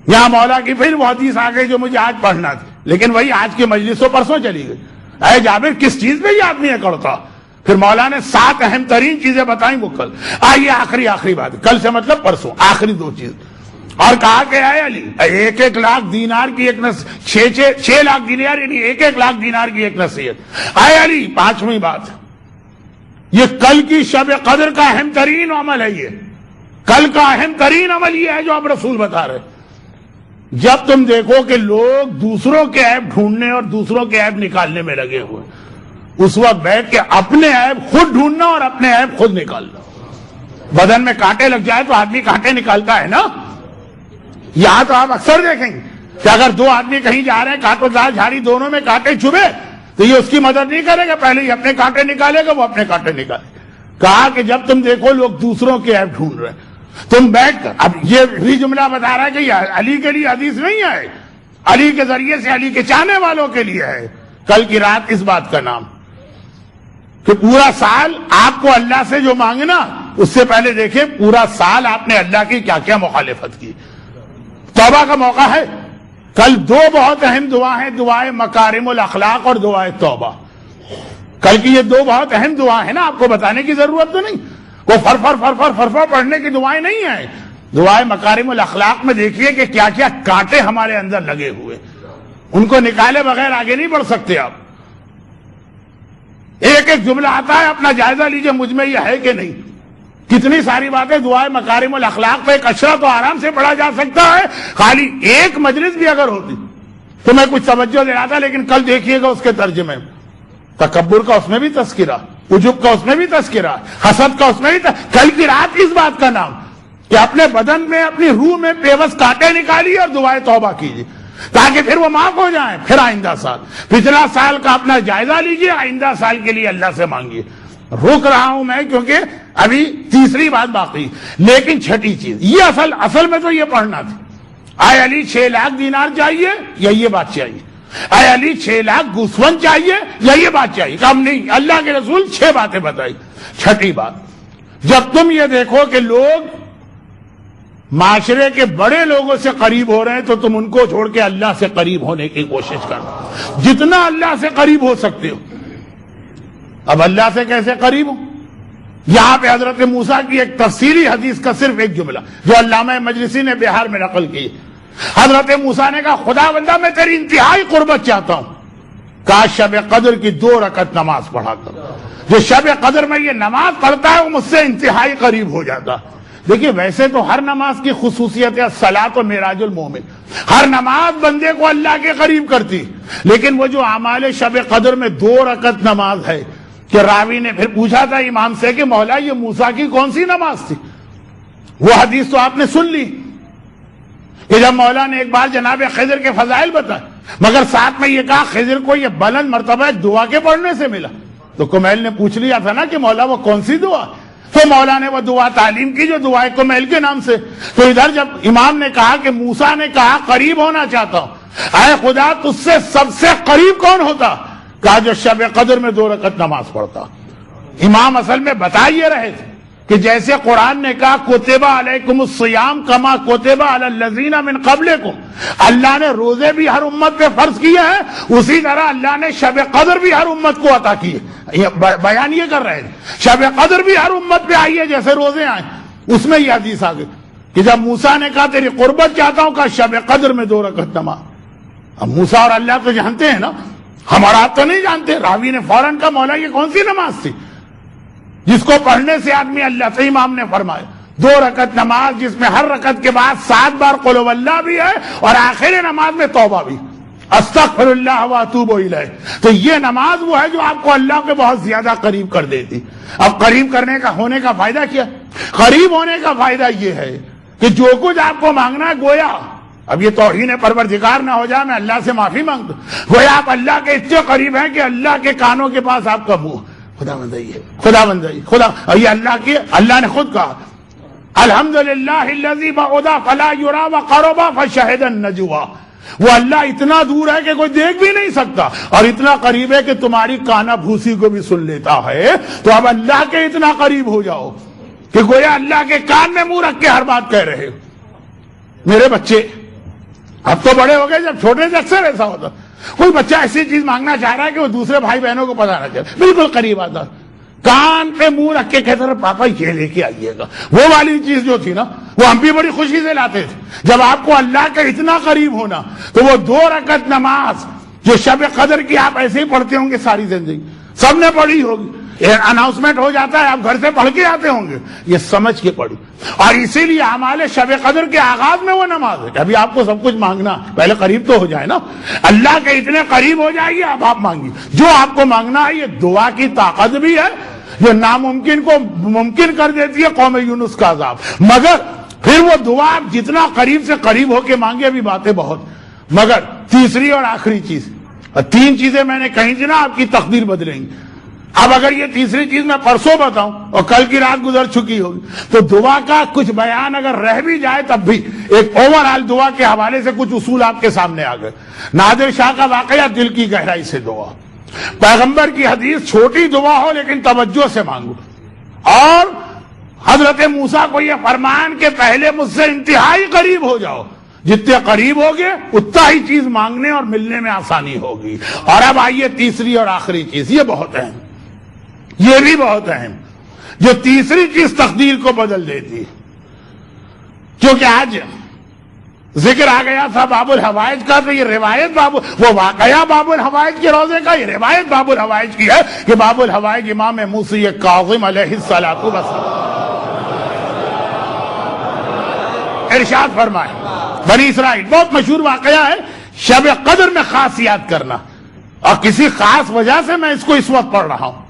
یہاں مولا کی پھر وہ حدیث آ گئی جو مجھے آج پڑھنا تھی, لیکن وہی آج کی مجلس پرسوں چلی گئی. اے جابر کس چیز پہ یہ آدمی کرتا؟ پھر مولا نے 7 اہم ترین چیزیں بتائیں وہ کل. آئیے آخری بات, کل سے مطلب پرسوں, آخری 2 چیز. اور کہا کہ اے علی 1 لاکھ دینار کی ایک 6 لاکھ دینار یعنی 1 لاکھ دینار کی ایک نصیحت. اے علی 5ویں بات, یہ کل کی شب قدر کا اہم ترین عمل ہے. یہ کل کا اہم ترین عمل یہ ہے جو اب رسول بتا رہے. جب تم دیکھو کہ لوگ دوسروں کے عیب ڈھونڈنے اور دوسروں کے عیب نکالنے میں لگے ہوئے, اس وقت بیٹھ کے اپنے عیب خود ڈھونڈنا اور اپنے عیب خود نکالنا. بدن میں کانٹے لگ جائے تو آدمی کانٹے نکالتا ہے نا. یہاں تو آپ اکثر دیکھیں گے کہ اگر 2 آدمی کہیں جا رہے ہیں, کانٹوں دار جھاڑی دونوں میں کانٹے چبھے, تو یہ اس کی مدد نہیں کرے گا, پہلے ہی اپنے کانٹے نکالے گا, وہ اپنے کانٹے نکالے. کہا کہ جب تم دیکھو لوگ دوسروں کے عیب ڈھونڈ رہے ہیں, تم بیٹھ کر, اب یہ بھی جملہ بتا رہا ہے کہ یہ علی کے لیے حدیث نہیں ہے, علی کے ذریعے سے علی کے چاہنے والوں کے لیے ہے. کل کی رات اس بات کا نام کہ پورا سال آپ کو اللہ سے جو مانگنا, اس سے پہلے دیکھیں پورا سال آپ نے اللہ کی کیا کیا مخالفت کی. توبہ کا موقع ہے. کل 2 بہت اہم دعا ہیں, دعائے مکارم الاخلاق اور دعائے توبہ. کل کی یہ 2 بہت اہم دعا ہیں نا, آپ کو بتانے کی ضرورت تو نہیں. وہ فرفر پڑھنے کی دعائیں نہیں ہیں. دعائے مکارم الاخلاق میں دیکھیے کہ کیا کیا کانٹے ہمارے اندر لگے ہوئے, ان کو نکالے بغیر آگے نہیں بڑھ سکتے آپ. ایک جملہ آتا ہے, اپنا جائزہ لیجئے مجھ میں یہ ہے کہ نہیں. کتنی ساری باتیں دعائے مکارم الاخلاق پہ ایک اشرا تو آرام سے پڑھا جا سکتا ہے. خالی ایک مجلس بھی اگر ہوتی تو میں کچھ توجہ دے رہا تھا, لیکن کل دیکھیے گا اس کے ترجمے, تکبر کا اس میں بھی تذکرہ, عجب کا اس میں بھی تذکرہ, حسد کا اس میں بھی کل کی رات اس بات کا نام کہ اپنے بدن میں اپنی روح میں پیوست کانٹے نکالیے اور دعائے توبہ کیجیے تاکہ پھر وہ معاف ہو جائیں. پھر آئندہ سال, پچھلا سال کا اپنا جائزہ لیجیے, آئندہ سال کے لیے اللہ سے مانگیے. رک رہا ہوں میں کیونکہ ابھی تیسری بات باقی, لیکن چھٹی چیز یہ اصل میں تو یہ پڑھنا تھی. اے علی 6 لاکھ دینار چاہیے یا یہ بات چاہیے؟ اے علی 6 لاکھ گوسفند چاہیے یا یہ بات چاہیے؟ کم نہیں, اللہ کے رسول 6 باتیں بتائی. چھٹی بات, جب تم یہ دیکھو کہ لوگ معاشرے کے بڑے لوگوں سے قریب ہو رہے ہیں تو تم ان کو چھوڑ کے اللہ سے قریب ہونے کی کوشش کرو, جتنا اللہ سے قریب ہو سکتے ہو. اب اللہ سے کیسے قریب ہو؟ یہاں پہ حضرت موسیٰ کی ایک تفصیلی حدیث کا صرف ایک جملہ جو علامہ مجلسی نے بہار میں نقل کی. حضرت موسیٰ نے کہا خدا بندہ میں تیری انتہائی قربت چاہتا ہوں, کاش شب قدر کی 2 رکعت نماز پڑھا کر. جو شب قدر میں یہ نماز پڑھتا ہے وہ مجھ سے انتہائی قریب ہو جاتا. دیکھیے ویسے تو ہر نماز کی خصوصیت ہے صلاۃ و معراج المومن, ہر نماز بندے کو اللہ کے قریب کرتی, لیکن وہ جو اعمال شب قدر میں 2 رکعت نماز ہے کہ راوی نے پھر پوچھا تھا امام سے کہ مولا یہ موسیٰ کی کون سی نماز تھی؟ وہ حدیث تو آپ نے سن لی کہ جب مولا نے ایک بار جناب خضر کے فضائل بتائے, مگر ساتھ میں یہ کہا خضر کو یہ بلند مرتبہ دعا کے پڑھنے سے ملا. تو کمیل نے پوچھ لیا تھا نا کہ مولا وہ کون سی دعا؟ تو مولا نے وہ دعا تعلیم کی جو دعائے کمیل کے نام سے. تو ادھر جب امام نے کہا کہ موسیٰ نے کہا قریب ہونا چاہتا ہوں, اے خدا تجھ سے سب سے قریب کون ہوتا؟ کہا جو شب قدر میں 2 رکعت نماز پڑھتا. امام اصل میں بتا یہ رہے تھے کہ جیسے قرآن نے کہا کتب علیکم الصیام کما کتب علی الذین من قبلکم, اللہ نے روزے بھی ہر امت پہ فرض کیے ہیں, اسی طرح اللہ نے شب قدر بھی ہر امت کو عطا کی ہے. بیان یہ کر رہے تھے شب قدر بھی ہر امت پہ آئی ہے جیسے روزے آئے. اس میں یہ حدیث آ گئی کہ جب موسیٰ نے کہا تیری قربت چاہتا ہوں, کہا شب قدر میں 2 رکعت نماز. اب موسیٰ اور اللہ تو جانتے ہیں نا, ہمارا آپ تو نہیں جانتے. راوی نے فوراً کہا مولا یہ کون سی نماز تھی جس کو پڑھنے سے آدمی اللہ سے, امام نے فرمایا 2 رکعت نماز جس میں ہر رکعت کے بعد 7 بار قل ہو اللہ بھی ہے اور آخر نماز میں توبہ بھی. استغفر اللہ واتوب الیہ. تو یہ نماز وہ ہے جو آپ کو اللہ کے بہت زیادہ قریب کر دیتی. اب قریب کرنے کا ہونے کا فائدہ کیا؟ قریب ہونے کا فائدہ یہ ہے کہ جو کچھ آپ کو مانگنا ہے گویا، اب یہ توہین پروردگار نہ ہو جائے، میں اللہ سے معافی مانگتا ہوں، گویا آپ اللہ کے اتنے قریب ہیں کہ اللہ کے کانوں کے پاس آپ کا منہ. خدا بندائی ہے، خدا بندائی، خدا. یہ اللہ نے خود کہا الحمدللہ الذی بعد فلا یری وقرب فشہد النجوى. وہ اللہ اتنا دور ہے کہ کوئی دیکھ بھی نہیں سکتا اور اتنا قریب ہے کہ تمہاری کانا بھوسی کو بھی سن لیتا ہے. تو اب اللہ کے اتنا قریب ہو جاؤ کہ گویا اللہ کے کان میں منہ رکھ کے ہر بات کہہ رہے ہو. میرے بچے اب تو بڑے ہو گئے، جب چھوٹے سے اکثر ایسا ہوتا، کوئی بچہ ایسی چیز مانگنا چاہ رہا ہے کہ وہ دوسرے بھائی بہنوں کو پتا نہ چلے، بالکل قریب آتا، کان پہ منہ رکھ کے کہتا رہا پاپا یہ لے کے آئیے گا. وہ والی چیز جو تھی نا وہ ہم بھی بڑی خوشی سے لاتے تھے. جب آپ کو اللہ کا اتنا قریب ہونا تو وہ 2 رکعت نماز جو شب قدر کی آپ ایسے ہی پڑھتے ہوں گے ساری زندگی، سب نے پڑھی ہوگی، اناؤنسمنٹ ہو جاتا ہے آپ گھر سے پڑھ کے آتے ہوں گے، یہ سمجھ کے پڑھی. اور اسی لیے ہمارے شب قدر کے آغاز میں وہ نماز ہے کہ ابھی آپ کو سب کچھ مانگنا، پہلے قریب تو ہو جائے نا، اللہ کے اتنے قریب ہو جائیے اب آپ مانگیے جو آپ کو مانگنا ہے. یہ دعا کی طاقت بھی ہے جو ناممکن کو ممکن کر دیتی ہے، قوم یونس کا عذاب. مگر پھر وہ دعا آپ جتنا قریب سے قریب ہو کے مانگے، ابھی باتیں بہت. مگر تیسری اور آخری چیز، 3 چیزیں میں نے کہیں تھی نا آپ کی تقدیر بدلیں گی. اب اگر یہ تیسری چیز میں پرسوں بتاؤں اور کل کی رات گزر چکی ہوگی تو دعا کا کچھ بیان اگر رہ بھی جائے تب بھی ایک اوور آل دعا کے حوالے سے کچھ اصول آپ کے سامنے آ گئے. نادر شاہ کا واقعہ دل کی گہرائی سے دعا. پیغمبر کی حدیث چھوٹی دعا ہو لیکن توجہ سے مانگو. اور حضرت موسیٰ کو یہ فرمان کہ پہلے مجھ سے انتہائی قریب ہو جاؤ، جتنے قریب ہوگے اتنا ہی چیز مانگنے اور ملنے میں آسانی ہوگی. اور اب آئیے تیسری اور آخری چیز، یہ بہت اہم، یہ بھی بہت اہم، جو تیسری چیز تقدیر کو بدل دیتی. کیونکہ آج ذکر آ گیا تھا باب الحوائج کا، تو یہ روایت وہ واقعہ باب الحوائج کے روزے کا، یہ روایت باب الحوائج کی ہے کہ باب الحوائج امام موسی کاظم علیہ الصلوۃ والسلام ارشاد فرمائے. بنی اسرائیل بہت مشہور واقعہ ہے، شب قدر میں خاص یاد کرنا، اور کسی خاص وجہ سے میں اس کو اس وقت پڑھ رہا ہوں.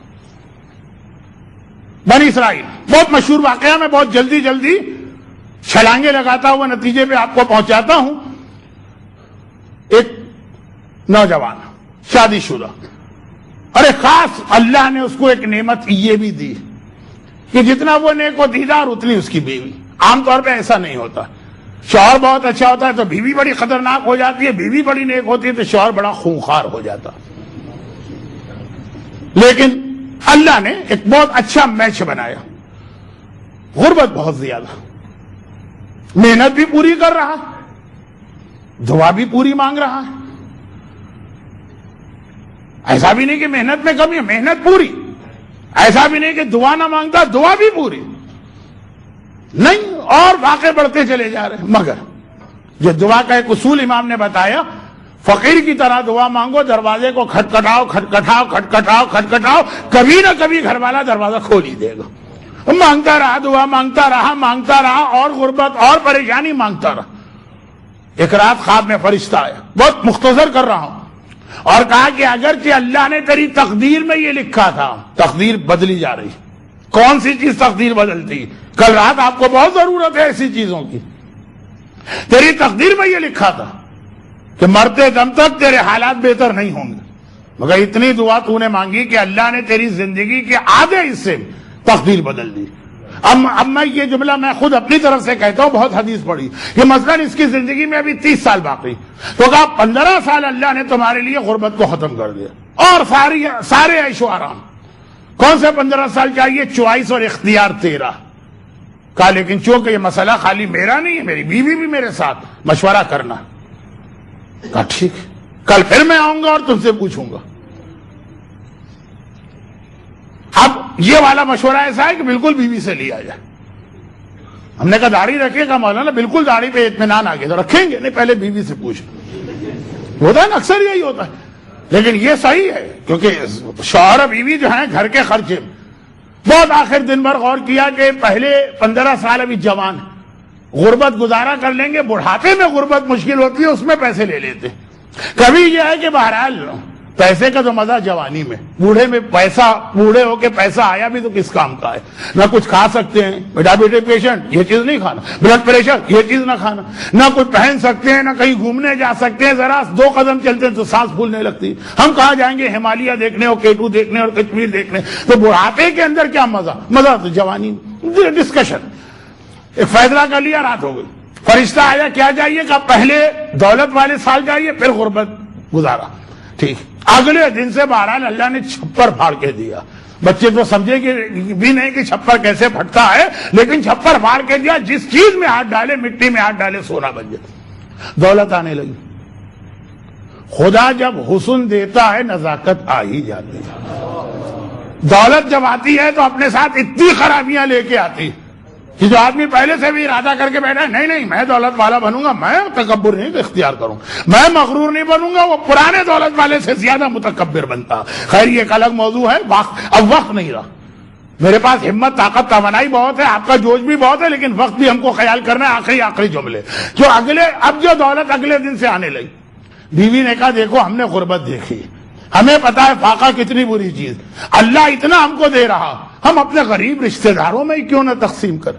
بنی اسرائیل بہت مشہور واقعہ، میں بہت جلدی جلدی چھلانگے لگاتا ہوا نتیجے پہ آپ کو پہنچاتا ہوں. ایک نوجوان شادی شدہ، ارے خاص اللہ نے اس کو ایک نعمت یہ بھی دی کہ جتنا وہ نیک و دیدار اتنی اس کی بیوی. عام طور پہ ایسا نہیں ہوتا، شوہر بہت اچھا ہوتا ہے تو بیوی بڑی خطرناک ہو جاتی ہے، بیوی بڑی نیک ہوتی ہے تو شوہر بڑا خونخوار ہو جاتا. لیکن اللہ نے ایک بہت اچھا میچ بنایا. غربت بہت زیادہ، محنت بھی پوری کر رہا، دعا بھی پوری مانگ رہا ہے. ایسا بھی نہیں کہ محنت میں کمی ہے، محنت پوری. ایسا بھی نہیں کہ دعا نہ مانگتا، دعا بھی پوری نہیں، اور واقع بڑھتے چلے جا رہے ہیں. مگر جو دعا کا ایک اصول امام نے بتایا، فقیر کی طرح دعا مانگو، دروازے کو کھٹکھٹاؤ کھٹکھٹاؤ کھٹکھٹاؤ کھٹکھٹاؤ، کبھی نہ کبھی گھر والا دروازہ کھول ہی دے گا. مانگتا رہا، دعا مانگتا رہا، اور غربت اور پریشانی مانگتا رہا. ایک رات خواب میں فرشتہ آیا، بہت مختصر کر رہا ہوں، اور کہا کہ اگرچہ اللہ نے تیری تقدیر میں یہ لکھا تھا، تقدیر بدلی جا رہی. کون سی چیز تقدیر بدلتی؟ کل رات آپ کو بہت ضرورت ہے ایسی چیزوں کی. تیری تقدیر میں یہ لکھا تھا کہ مرتے دم تک تیرے حالات بہتر نہیں ہوں گے، مگر اتنی دعا تو نے مانگی کہ اللہ نے تیری زندگی کے آدھے حصے میں تقدیر بدل دی. اب میں یہ جملہ میں خود اپنی طرف سے کہتا ہوں، بہت حدیث پڑھی کہ مثلا اس کی زندگی میں ابھی 30 سال باقی، تو کہا 15 سال اللہ نے تمہارے لیے غربت کو ختم کر دیا اور سارے عیش و آرام. کون سے 15 سال چاہیے؟ چوائس اور اختیار تیرا. کہا لیکن چونکہ یہ مسئلہ خالی میرا نہیں ہے، میری بیوی بھی میرے ساتھ مشورہ کرنا. کہا ٹھیک، کل پھر میں آؤں گا اور تم سے پوچھوں گا. اب یہ والا مشورہ ایسا ہے کہ بالکل بیوی سے لیا جائے. ہم نے کہا داڑھی رکھے گا مولانا، بالکل داڑھی پہ اطمینان آ گیا تو رکھیں گے نہیں، پہلے بیوی سے پوچھ. ہوتا ہے نا، اکثر یہی ہوتا ہے. لیکن یہ صحیح ہے کیونکہ شوہر بیوی جو ہیں گھر کے خرچے بہت. آخر دن بھر غور کیا کہ پہلے 15 سال ابھی جوان غربت گزارا کر لیں گے، بڑھاپے میں غربت مشکل ہوتی ہے، اس میں پیسے لے لیتے. کبھی یہ ہے کہ بہرحال پیسے کا تو مزہ جوانی میں، بوڑھے میں پیسہ، بوڑھے ہو کے پیسہ آیا بھی تو کس کام کا ہے؟ نہ کچھ کھا سکتے ہیں، ڈائبٹک پیشنٹ یہ چیز نہیں کھانا، بلڈ پریشر یہ چیز نہ کھانا، نہ کوئی پہن سکتے ہیں، نہ کہیں گھومنے جا سکتے ہیں، ذرا 2 قدم چلتے ہیں تو سانس پھولنے لگتی ہے۔ ہم کہاں جائیں گے ہمالیہ دیکھنے اور کیٹو دیکھنے اور کشمیر دیکھنے؟ تو بڑھاپے کے اندر کیا مزہ تو جوانی میں۔ ڈسکشن ایک فیصلہ کر لیا، رات ہو گئی، فرشتہ آیا، کیا جائیے؟ کہ پہلے دولت والے سال جائیے، پھر غربت گزارا، ٹھیک۔ اگلے دن سے بہرحال اللہ نے چھپر پھاڑ کے دیا۔ بچے تو سمجھے کہ بھی نہیں کہ چھپر کیسے پھٹتا ہے، لیکن چھپر پھاڑ کے دیا، جس چیز میں ہاتھ ڈالے، مٹی میں ہاتھ ڈالے، سونا بن جائے۔ دولت آنے لگی۔ خدا جب حسن دیتا ہے نزاکت آ ہی جاتی ہے۔ دولت جب آتی ہے تو اپنے ساتھ اتنی خرابیاں لے کے آتی ہے کہ جو آدمی پہلے سے بھی ارادہ کر کے بیٹھا ہے نہیں میں دولت والا بنوں گا، میں تکبر نہیں اختیار کروں، میں مغرور نہیں بنوں گا، وہ پرانے دولت والے سے زیادہ متکبر بنتا۔ خیر یہ ایک الگ موضوع ہے، اب وقت نہیں رہا، میرے پاس ہمت، طاقت، توانائی بہت ہے، آپ کا جوش بھی بہت ہے، لیکن وقت بھی ہم کو خیال کرنا ہے۔ آخری جملے جو اب جو دولت اگلے دن سے آنے لگی، بیوی نے کہا دیکھو ہم نے غربت دیکھی، ہمیں پتا ہے فاقہ کتنی بری چیز، اللہ اتنا ہم کو دے رہا، ہم اپنے غریب رشتہ داروں میں ہی کیوں نہ تقسیم کر۔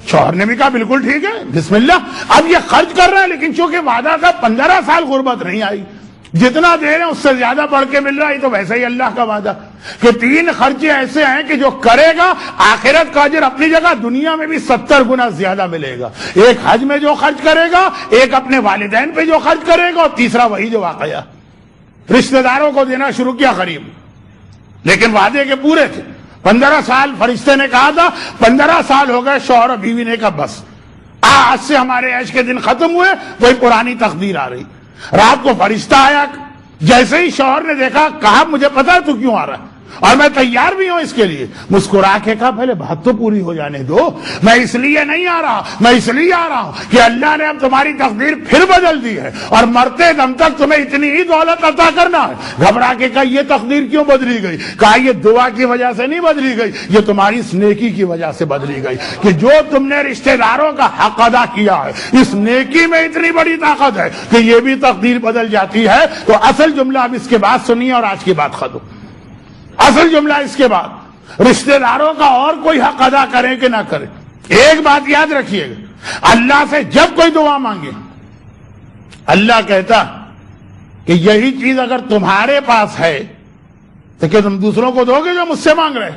شوہر نے بھی کہا بالکل ٹھیک ہے، بسم اللہ۔ اب یہ خرچ کر رہے ہیں، لیکن چونکہ وعدہ تھا 15 سال غربت نہیں آئی، جتنا دے رہے ہیں اس سے زیادہ بڑھ کے مل رہا ہے، تو ویسے ہی اللہ کا وعدہ کہ 3 خرچے ایسے ہیں کہ جو کرے گا آخرت کا اجر اپنی جگہ، دنیا میں بھی 70 گنا زیادہ ملے گا۔ ایک حج میں جو خرچ کرے گا، ایک اپنے والدین پہ جو خرچ کرے گا، اور تیسرا وہی جو واقعہ رشتہ داروں کو دینا شروع کیا قریب، لیکن وعدے کے پورے تھے۔ 15 سال فرشتے نے کہا تھا، 15 سال ہو گئے، شوہر اور بیوی نے کہا بس آج سے ہمارے عیش کے دن ختم ہوئے، کوئی پرانی تقدیر آ رہی۔ رات کو فرشتہ آیا، جیسے ہی شوہر نے دیکھا، کہا مجھے پتا ہے تو کیوں آ رہا ہے اور میں تیار بھی ہوں اس کے لیے۔ مسکرا کے کہا پہلے بات تو پوری ہو جانے دو، میں اس لیے نہیں آ رہا، میں اس لیے آ رہا ہوں کہ اللہ نے اب تمہاری تقدیر پھر بدل دی ہے، اور مرتے دم تک تمہیں اتنی ہی دولت عطا کرنا ہے۔ گھبرا کے کہا یہ تقدیر کیوں بدلی گئی؟ کہا یہ دعا کی وجہ سے نہیں بدلی گئی، یہ تمہاری اس نیکی کی وجہ سے بدلی گئی کہ جو تم نے رشتہ داروں کا حق ادا کیا ہے، اس نیکی میں اتنی بڑی طاقت ہے کہ یہ بھی تقدیر بدل جاتی ہے۔ تو اصل جملہ اب اس کے بعد سنیے اور آج کی بات ختم۔ اصل جملہ اس کے بعد، رشتہ داروں کا اور کوئی حق ادا کریں کہ نہ کریں، ایک بات یاد رکھیے گا، اللہ سے جب کوئی دعا مانگے، اللہ کہتا کہ یہی چیز اگر تمہارے پاس ہے تو کیا تم دوسروں کو دو گے جو مجھ سے مانگ رہے؟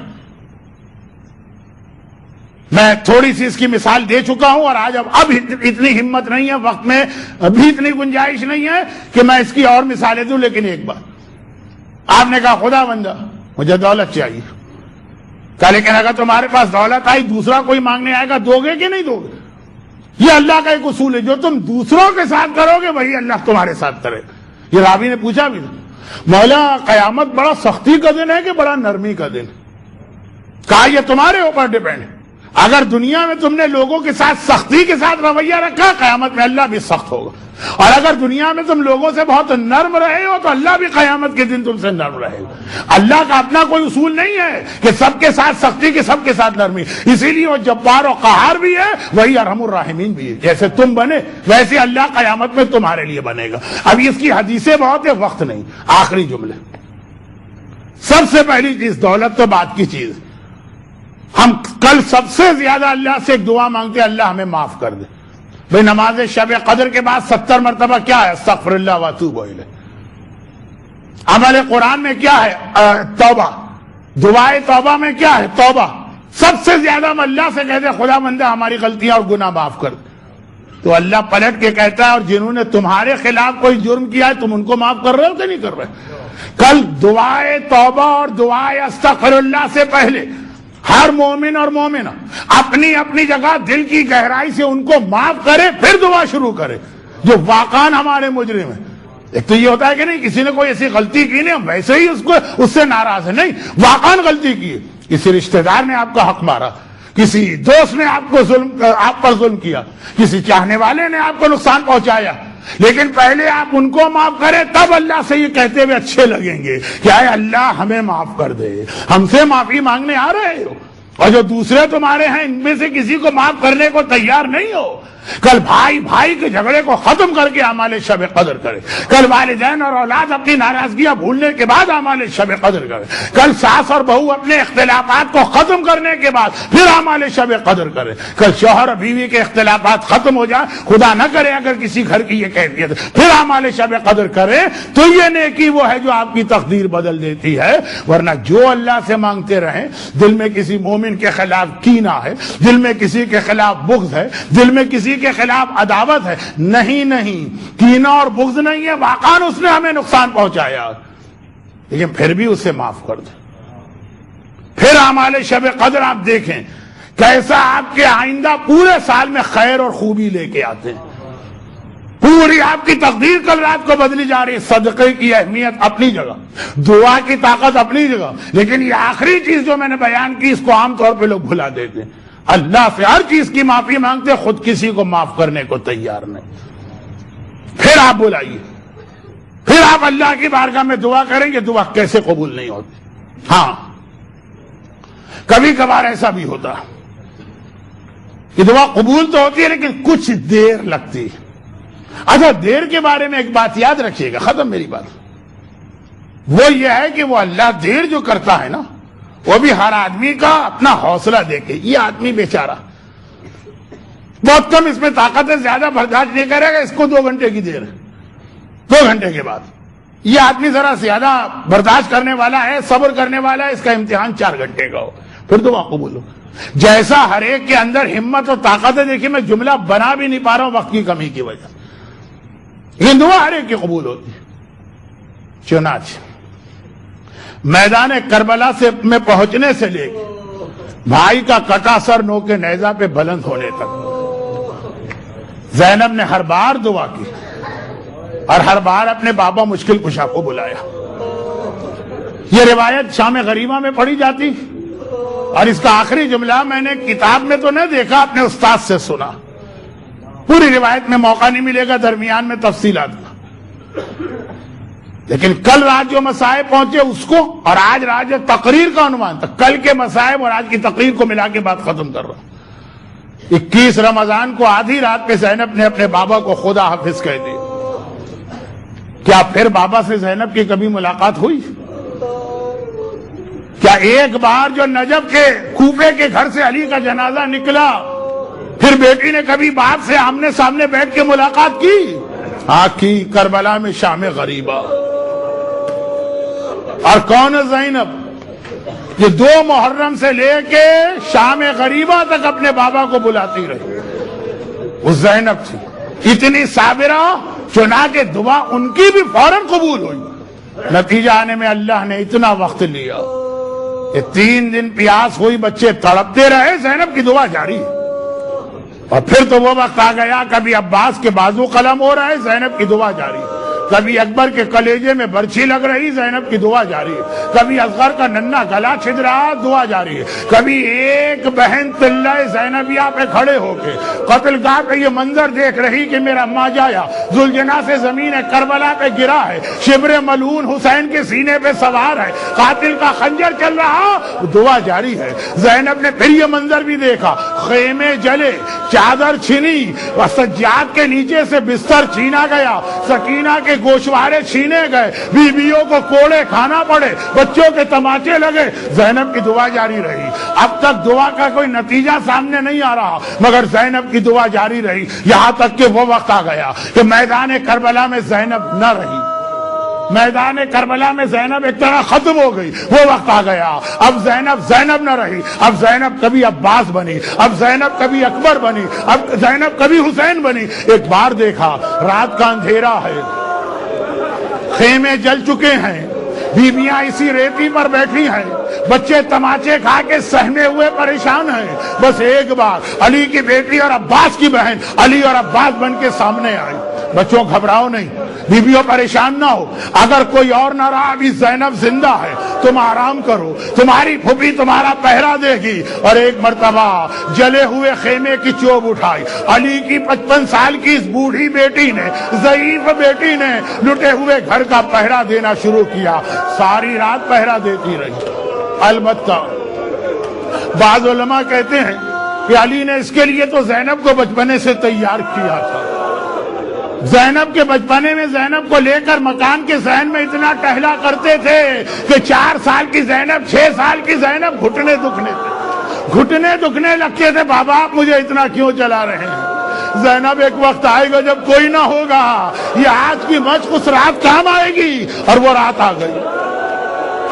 میں تھوڑی سی اس کی مثال دے چکا ہوں، اور آج اب اتنی ہمت نہیں ہے، وقت میں ابھی اتنی گنجائش نہیں ہے کہ میں اس کی اور مثالیں دوں، لیکن ایک بات، آپ نے کہا خدا بندہ مجھے دولت چاہیے، کہا لیکن اگر تمہارے پاس دولت آئی، دوسرا کوئی مانگنے آئے گا، دو گے کہ نہیں دو گے؟ یہ اللہ کا ایک اصول ہے، جو تم دوسروں کے ساتھ کرو گے وہی اللہ تمہارے ساتھ کرے گا۔ یہ راوی نے پوچھا بھی تھا، مولا قیامت بڑا سختی کا دن ہے کہ بڑا نرمی کا دن؟ کہا یہ تمہارے اوپر ڈیپینڈ ہے، اگر دنیا میں تم نے لوگوں کے ساتھ سختی کے ساتھ رویہ رکھا، قیامت میں اللہ بھی سخت ہوگا، اور اگر دنیا میں تم لوگوں سے بہت نرم رہے ہو تو اللہ بھی قیامت کے دن تم سے نرم رہے گا۔ اللہ کا اپنا کوئی اصول نہیں ہے کہ سب کے ساتھ سختی کے سب کے ساتھ نرمی، اسی لیے وہ جبار و قہار بھی ہے، وہی ارحم الراحمین بھی ہے۔ جیسے تم بنے ویسے اللہ قیامت میں تمہارے لیے بنے گا۔ اب اس کی حدیثیں بہت ہے، وقت نہیں۔ آخری جملے، سب سے پہلی چیز، دولت تو بات کی چیز، ہم کل سب سے زیادہ اللہ سے ایک دعا مانگتے ہیں، اللہ ہمیں معاف کر دے۔ بھئی نماز شب قدر کے بعد 70 مرتبہ کیا ہے؟ استغفر اللہ واتوب الیہ۔ عمل قرآن میں کیا ہے؟ توبہ۔ دعائے توبہ میں کیا ہے؟ توبہ۔ سب سے زیادہ ہم اللہ سے کہتے ہیں خدا بندہ ہماری غلطیاں اور گناہ معاف کر دے، تو اللہ پلٹ کے کہتا ہے اور جنہوں نے تمہارے خلاف کوئی جرم کیا ہے تم ان کو معاف کر رہے ہو کہ نہیں کر رہے؟ کل دعائے توبہ اور دعائے استغفر اللہ سے پہلے ہر مومن اور مومنہ اپنی اپنی جگہ دل کی گہرائی سے ان کو معاف کرے، پھر دعا شروع کرے جو واقعاً ہمارے مجرم ہیں۔ ایک تو یہ ہوتا ہے کہ نہیں کسی نے کوئی ایسی غلطی کی نہیں، ہم ویسے ہی اس سے ناراض ہے، نہیں، واقعاً غلطی کی ہے، کسی رشتہ دار نے آپ کا حق مارا، کسی دوست نے آپ پر ظلم کیا، کسی چاہنے والے نے آپ کو نقصان پہنچایا، لیکن پہلے آپ ان کو معاف کریں، تب اللہ سے یہ کہتے ہوئے اچھے لگیں گے کہ اے اللہ ہمیں معاف کر دے، ہم سے معافی مانگنے آ رہے ہو، اور جو دوسرے تمہارے ہیں ان میں سے کسی کو معاف کرنے کو تیار نہیں ہو، کل بھائی بھائی کے جھگڑے کو ختم کر کے اعمال شب قدر کرے، کل والدین اور اولاد اپنی ناراضگیاں بھولنے کے بعد اعمال شب قدر کرے، کل ساس اور بہو اپنے اختلافات کو ختم کرنے کے بعد پھر اعمال شب قدر کرے، کل شوہر اور بیوی کے اختلافات ختم ہو جائیں، خدا نہ کرے اگر کسی گھر کی یہ کیفیت ہے، پھر اعمال شب قدر کرے تو یہ نیکی وہ ہے جو آپ کی تقدیر بدل دیتی ہے۔ ورنہ جو اللہ سے مانگتے رہیں، دل میں کسی مومن کے خلاف کینہ ہے، دل میں کسی کے خلاف بغض ہے، دل میں کسی کے خلاف عداوت ہے، نہیں کینہ اور بغض نہیں ہے، واقعاً اس نے ہمیں نقصان پہنچایا، لیکن پھر بھی اسے معاف کر دیں۔ پھر اعمال شب قدر آپ دیکھیں کیسا آپ کے آئندہ پورے سال میں خیر اور خوبی لے کے آتے ہیں، پوری آپ کی تقدیر کل رات کو بدلی جا رہی ہے۔ صدقے کی اہمیت اپنی جگہ، دعا کی طاقت اپنی جگہ، لیکن یہ آخری چیز جو میں نے بیان کی اس کو عام طور پہ لوگ بھلا دیتے ہیں۔ اللہ سے ہر چیز کی معافی مانگتے، خود کسی کو معاف کرنے کو تیار نہیں۔ پھر آپ بلائیے، پھر آپ اللہ کی بارگاہ میں دعا کریں گے، دعا کیسے قبول نہیں ہوتی؟ ہاں کبھی کبھار ایسا بھی ہوتا کہ دعا قبول تو ہوتی ہے لیکن کچھ دیر لگتی ہے۔ اچھا دیر کے بارے میں ایک بات یاد رکھیے گا، ختم میری بات، وہ یہ ہے کہ وہ اللہ دیر جو کرتا ہے نا، وہ بھی ہر آدمی کا اپنا حوصلہ دیکھے۔ یہ آدمی بیچارہ بہت کم اس میں طاقت ہے، زیادہ برداشت نہیں کرے گا، اس کو 2 گھنٹے کی دیر ہے، 2 گھنٹے کے بعد یہ آدمی ذرا زیادہ برداشت کرنے والا ہے، صبر کرنے والا ہے، اس کا امتحان 4 گھنٹے کا ہو، پھر دعا قبول ہو۔ جیسا ہر ایک کے اندر ہمت اور طاقت ہے، دیکھیے میں جملہ بنا بھی نہیں پا رہا ہوں وقت کی کمی کی وجہ سے، لیکن دعا ہر ایک کی قبول ہوتی ہے۔ چنانچہ میدان کربلا سے میں پہنچنے سے لے کے بھائی کا کٹا سر نو کے نیزہ پہ بلند ہونے تک زینب نے ہر بار دعا کی اور ہر بار اپنے بابا مشکل کشا کو بلایا۔ یہ روایت شام غریبہ میں پڑھی جاتی اور اس کا آخری جملہ میں نے کتاب میں تو نہیں دیکھا، اپنے استاد سے سنا۔ پوری روایت میں موقع نہیں ملے گا، درمیان میں تفصیلات کا، لیکن کل رات جو مسائب پہنچے اس کو، اور آج رات جو تقریر کا عنوان تھا، کل کے مسائب اور آج کی تقریر کو ملا کے بات ختم کر رہا ہوں۔ 21 رمضان کو آدھی رات پہ زینب نے اپنے بابا کو خدا حافظ کہہ دیا۔ کیا پھر بابا سے زینب کی کبھی ملاقات ہوئی؟ کیا ایک بار جو نجف کے کوفے کے گھر سے علی کا جنازہ نکلا، پھر بیٹی نے کبھی باپ سے آمنے سامنے بیٹھ کے ملاقات کی؟ ہاں کی، کربلا میں شام غریبہ۔ اور کون ہے زینب؟ یہ 2 محرم سے لے کے شام غریبہ تک اپنے بابا کو بلاتی رہی، وہ زینب تھی، اتنی صابرہ، چنانچہ دعا ان کی بھی فوراً قبول ہوئی۔ نتیجہ آنے میں اللہ نے اتنا وقت لیا کہ 3 دن پیاس ہوئی، بچے تڑپتے رہے، زینب کی دعا جاری ہے۔ اور پھر تو وہ وقت آ گیا، کبھی عباس کے بازو قلم ہو رہا ہے، زینب کی دعا جاری ہے، کبھی اکبر کے کلیجے میں برچھی لگ رہی، زینب کی دعا جاری ہے، کبھی اصغر کا ننھا گلا چھد رہا، دعا جاری ہے، کبھی ایک بہن طلہ زینبیہ پہ کھڑے ہو کے قتل گاہ پہ یہ منظر دیکھ رہی کہ میرا ماجایا ذوالجناح سے زمین کربلا پہ گرا ہے، شبر ملعون حسین کے سینے پہ سوار ہے، قاتل کا خنجر چل رہا، دعا جاری ہے۔ زینب نے پھر یہ منظر بھی دیکھا، خیمے جلے، چادر چھنی، سجاد کے نیچے سے بستر چھینا گیا، سکینہ کے گوشوارے چھینے گئے، بیویوں کو کوڑے کھانا پڑے، بچوں کے تماچے لگے، زینب کی دعا جاری رہی۔ اب تک دعا کا کوئی نتیجہ سامنے نہیں آ رہا، مگر زینب کی دعا جاری رہی، یہاں تک کہ وہ وقت آ گیا کہ میدان کربلا میں زینب نہ رہی، میدان کربلا میں زینب ایک طرح ختم ہو گئی، وہ وقت آ گیا اب زینب نہ رہی، اب زینب کبھی عباس بنی، اب زینب کبھی اکبر بنی، اب زینب کبھی حسین بنی۔ ایک بار دیکھا رات کا اندھیرا ہے، خیمے جل چکے ہیں، بیویاں اسی ریتی پر بیٹھی ہیں، بچے تماچے کھا کے سہنے ہوئے پریشان ہیں، بس ایک بار علی کی بیٹی اور عباس کی بہن علی اور عباس بن کے سامنے آئی۔ بچوں گھبراؤ نہیں، بیویوں پریشان نہ ہو، اگر کوئی اور نہ رہا، ابھی زینب زندہ ہے، تم آرام کرو، تمہاری پھوپھی تمہارا پہرا دے گی۔ اور ایک مرتبہ جلے ہوئے خیمے کی چوب اٹھائی، علی کی 55 سال کی اس بوڑھی بیٹی نے، ضعیف بیٹی نے لٹے ہوئے گھر کا پہرا دینا شروع کیا، ساری رات پہرا دیتی رہی۔ البتہ بعض علماء کہتے ہیں کہ علی نے اس کے لیے تو زینب کو بچپنے سے تیار کیا تھا. زینب کے بچپنے میں زینب کو لے کر مکان کے ذہن میں اتنا ٹہلا کرتے تھے کہ 4 سال کی زینب 6 سال کی زینب گھٹنے دکھنے لگتے تھے. بابا آپ مجھے اتنا کیوں چلا رہے ہیں؟ زینب ایک وقت آئے گا جب کوئی نہ ہوگا. یہ آج کی مشق اس رات کام آئے گی. اور وہ رات آ گئی.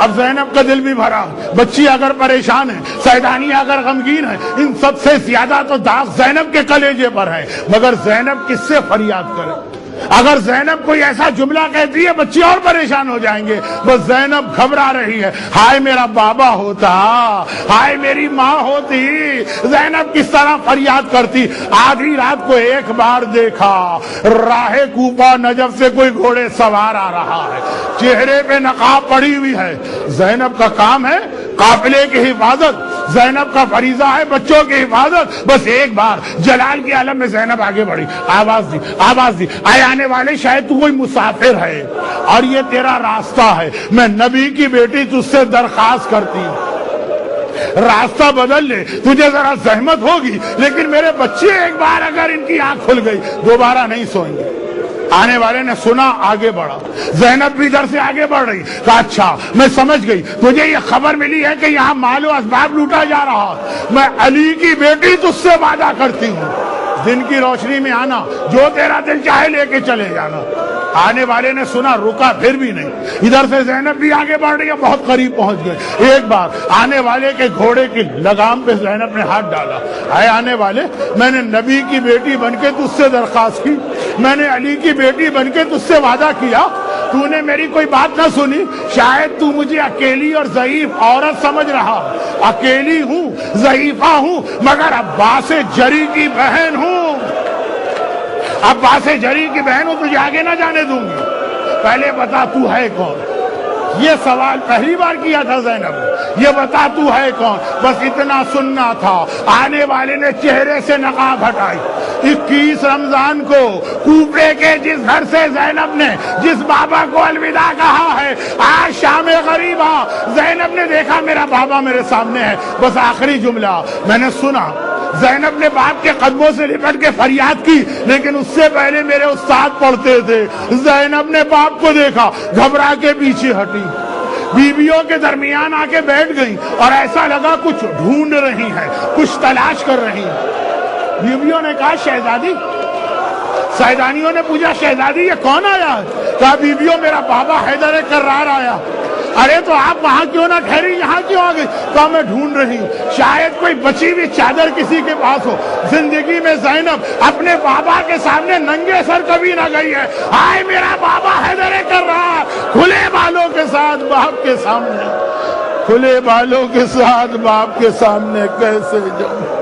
اب زینب کا دل بھی بھرا. بچی اگر پریشان ہے, سیدانی اگر غمگین ہے, ان سب سے زیادہ تو داغ زینب کے کلیجے پر ہے. مگر زینب کس سے فریاد کرے؟ اگر زینب کوئی ایسا جملہ کہتی ہے بچی اور پریشان ہو جائیں گے. بس زینب گھبرا رہی ہے. ہائے میرا بابا ہوتا, ہائے میری ماں ہوتی. زینب کس طرح فریاد کرتی. آدھی رات کو ایک بار دیکھا, راہ کوفہ نجف سے کوئی گھوڑے سوار آ رہا ہے, چہرے پہ نقاب پڑی ہوئی ہے. زینب کا کام ہے قافلے کی حفاظت, زینب کا فریضہ ہے بچوں کی حفاظت. بس ایک بار جلال کے عالم میں زینب آگے بڑھی, آواز دی آئے آنے والے, شاید تو کوئی مسافر ہے اور یہ تیرا راستہ ہے. میں نبی کی بیٹی تجھ سے درخواست کرتی ہوں, راستہ بدل لے. تجھے ذرا زحمت ہوگی لیکن میرے بچے ایک بار اگر ان کی آنکھ کھل گئی دوبارہ نہیں سوئیں گے. آنے والے نے سنا, آگے بڑھا. زینب بھی ادھر سے آگے بڑھ رہی. کہا اچھا میں سمجھ گئی, تجھے یہ خبر ملی ہے کہ یہاں مال و اسباب لوٹا جا رہا. میں علی کی بیٹی تجھ سے وعدہ کرتی ہوں, دن کی روشنی میں آنا, جو تیرا دل چاہے لے کے چلے جانا. آنے والے نے سنا, رکا پھر بھی نہیں. ادھر سے زینب بھی آگے بڑھ رہی ہے, بہت قریب پہنچ گئے. ایک بار آنے والے کے گھوڑے کی لگام پہ زینب نے ہاتھ ڈالا. اے آنے والے, میں نے نبی کی بیٹی بن کے تجھ سے درخواست کی, میں نے علی کی بیٹی بن کے تجھ سے وعدہ کیا, تو نے میری کوئی بات نہ سنی. شاید تو مجھے اکیلی اور ضعیف عورت سمجھ رہا. اکیلی ہوں, ضعیفہ ہوں, مگر عباس جری کی بہن ہوں. عباس جری کی بہن ہوں, تجھے آگے نہ جانے دوں گی. پہلے بتا تو ہے کون. یہ سوال پہلی بار کیا تھا زینب نے, یہ بتا تو ہے کون. بس اتنا سننا تھا. آنے والے نے چہرے سے نقاب ہٹائی. 21 رمضان کو کوفے کے جس گھر سے زینب نے جس بابا کو الوداع کہا ہے, آج شام غریبا زینب نے دیکھا میرا بابا میرے سامنے ہے. بس آخری جملہ میں نے سنا. زینب نے باپ کے قدموں سے لپٹ کے فریاد کی, لیکن اس سے پہلے میرے استاد پڑھتے تھے. زینب نے باپ کو دیکھا, گھبرا کے پیچھے ہٹی, بیویوں کے درمیان آ کے بیٹھ گئی اور ایسا لگا کچھ ڈھونڈ رہی ہیں, کچھ تلاش کر رہی ہیں. بیویوں نے کہا شہزادی. سیدانیوں نے پوچھا شہزادی یہ کون آیا ہے؟ کہا بیویوں میرا بابا حیدر کرار آیا. ارے تو آپ وہاں کیوں نہ ٹھہری, یہاں کیوں آ گئی؟ کہا میں ڈھونڈ رہی ہوں, شاید کوئی بچی ہوئی چادر کسی کے پاس ہو. زندگی میں زینب اپنے بابا کے سامنے ننگے سر کبھی نہ گئی ہے. آئے میرا بابا حیدر کرار, کھلے بالوں کے ساتھ باپ کے سامنے, کھلے بالوں کے ساتھ باپ کے سامنے کیسے جاؤں.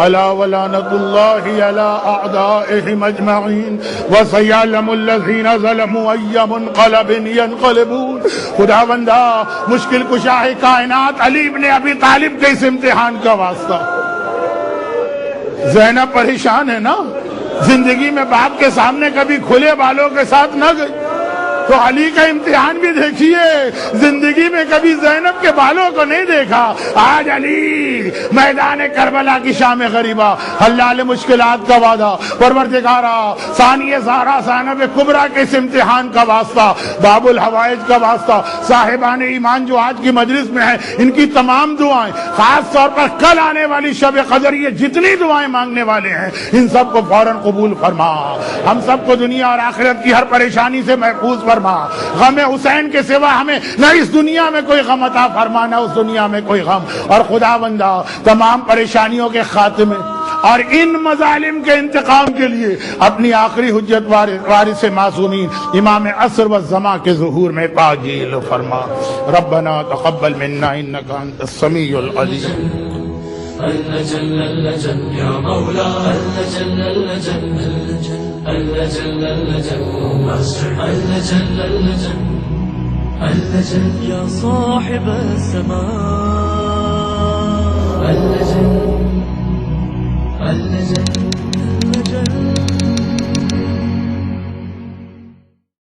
الا ولعنۃ اللہ علی اعدائہم اجمعین وسیعلم الذین ظلموا ای منقلب ینقلبون. خدا بندہ مشکل کشا ہے کائنات علی بن ابی طالب کے اس امتحان کا واسطہ. زینب پریشان ہے نا, زندگی میں باپ کے سامنے کبھی کھلے بالوں کے ساتھ نہ گئی, تو علی کا امتحان بھی دیکھیے, زندگی میں کبھی زینب کے بالوں کو نہیں دیکھا. آج علی میدان کربلا کی شام غریبہ, حلال مشکلات کا وعدہ, پروردگارا ثانیہ زہرا زینب کبریٰ کے اس امتحان کا واسطہ, باب الحوائج کا واسطہ, صاحبان ایمان جو آج کی مجلس میں ہیں ان کی تمام دعائیں, خاص طور پر کل آنے والی شب قدر, یہ جتنی دعائیں مانگنے والے ہیں ان سب کو فوراً قبول فرما. ہم سب کو دنیا اور آخرت کی ہر پریشانی سے محفوظ فرما. غم حسین کے سوا ہمیں نہ اس دنیا میں کوئی غم عطا فرما, نہ اس دنیا میں کوئی غم. اور خدا بندہ تمام پریشانیوں کے خاتمے اور ان مظالم کے انتقام کے لیے اپنی آخری حجت وارث معصومین امام عصر و زمان کے ظہور میں تعجیل فرما. ربنا تقبل منا انک انت السمیع العلیم. اللجن اللجن یا مولا اللجن اللجن اللجن اللجن اللجن اللجن اللجن یا صاحب السماء.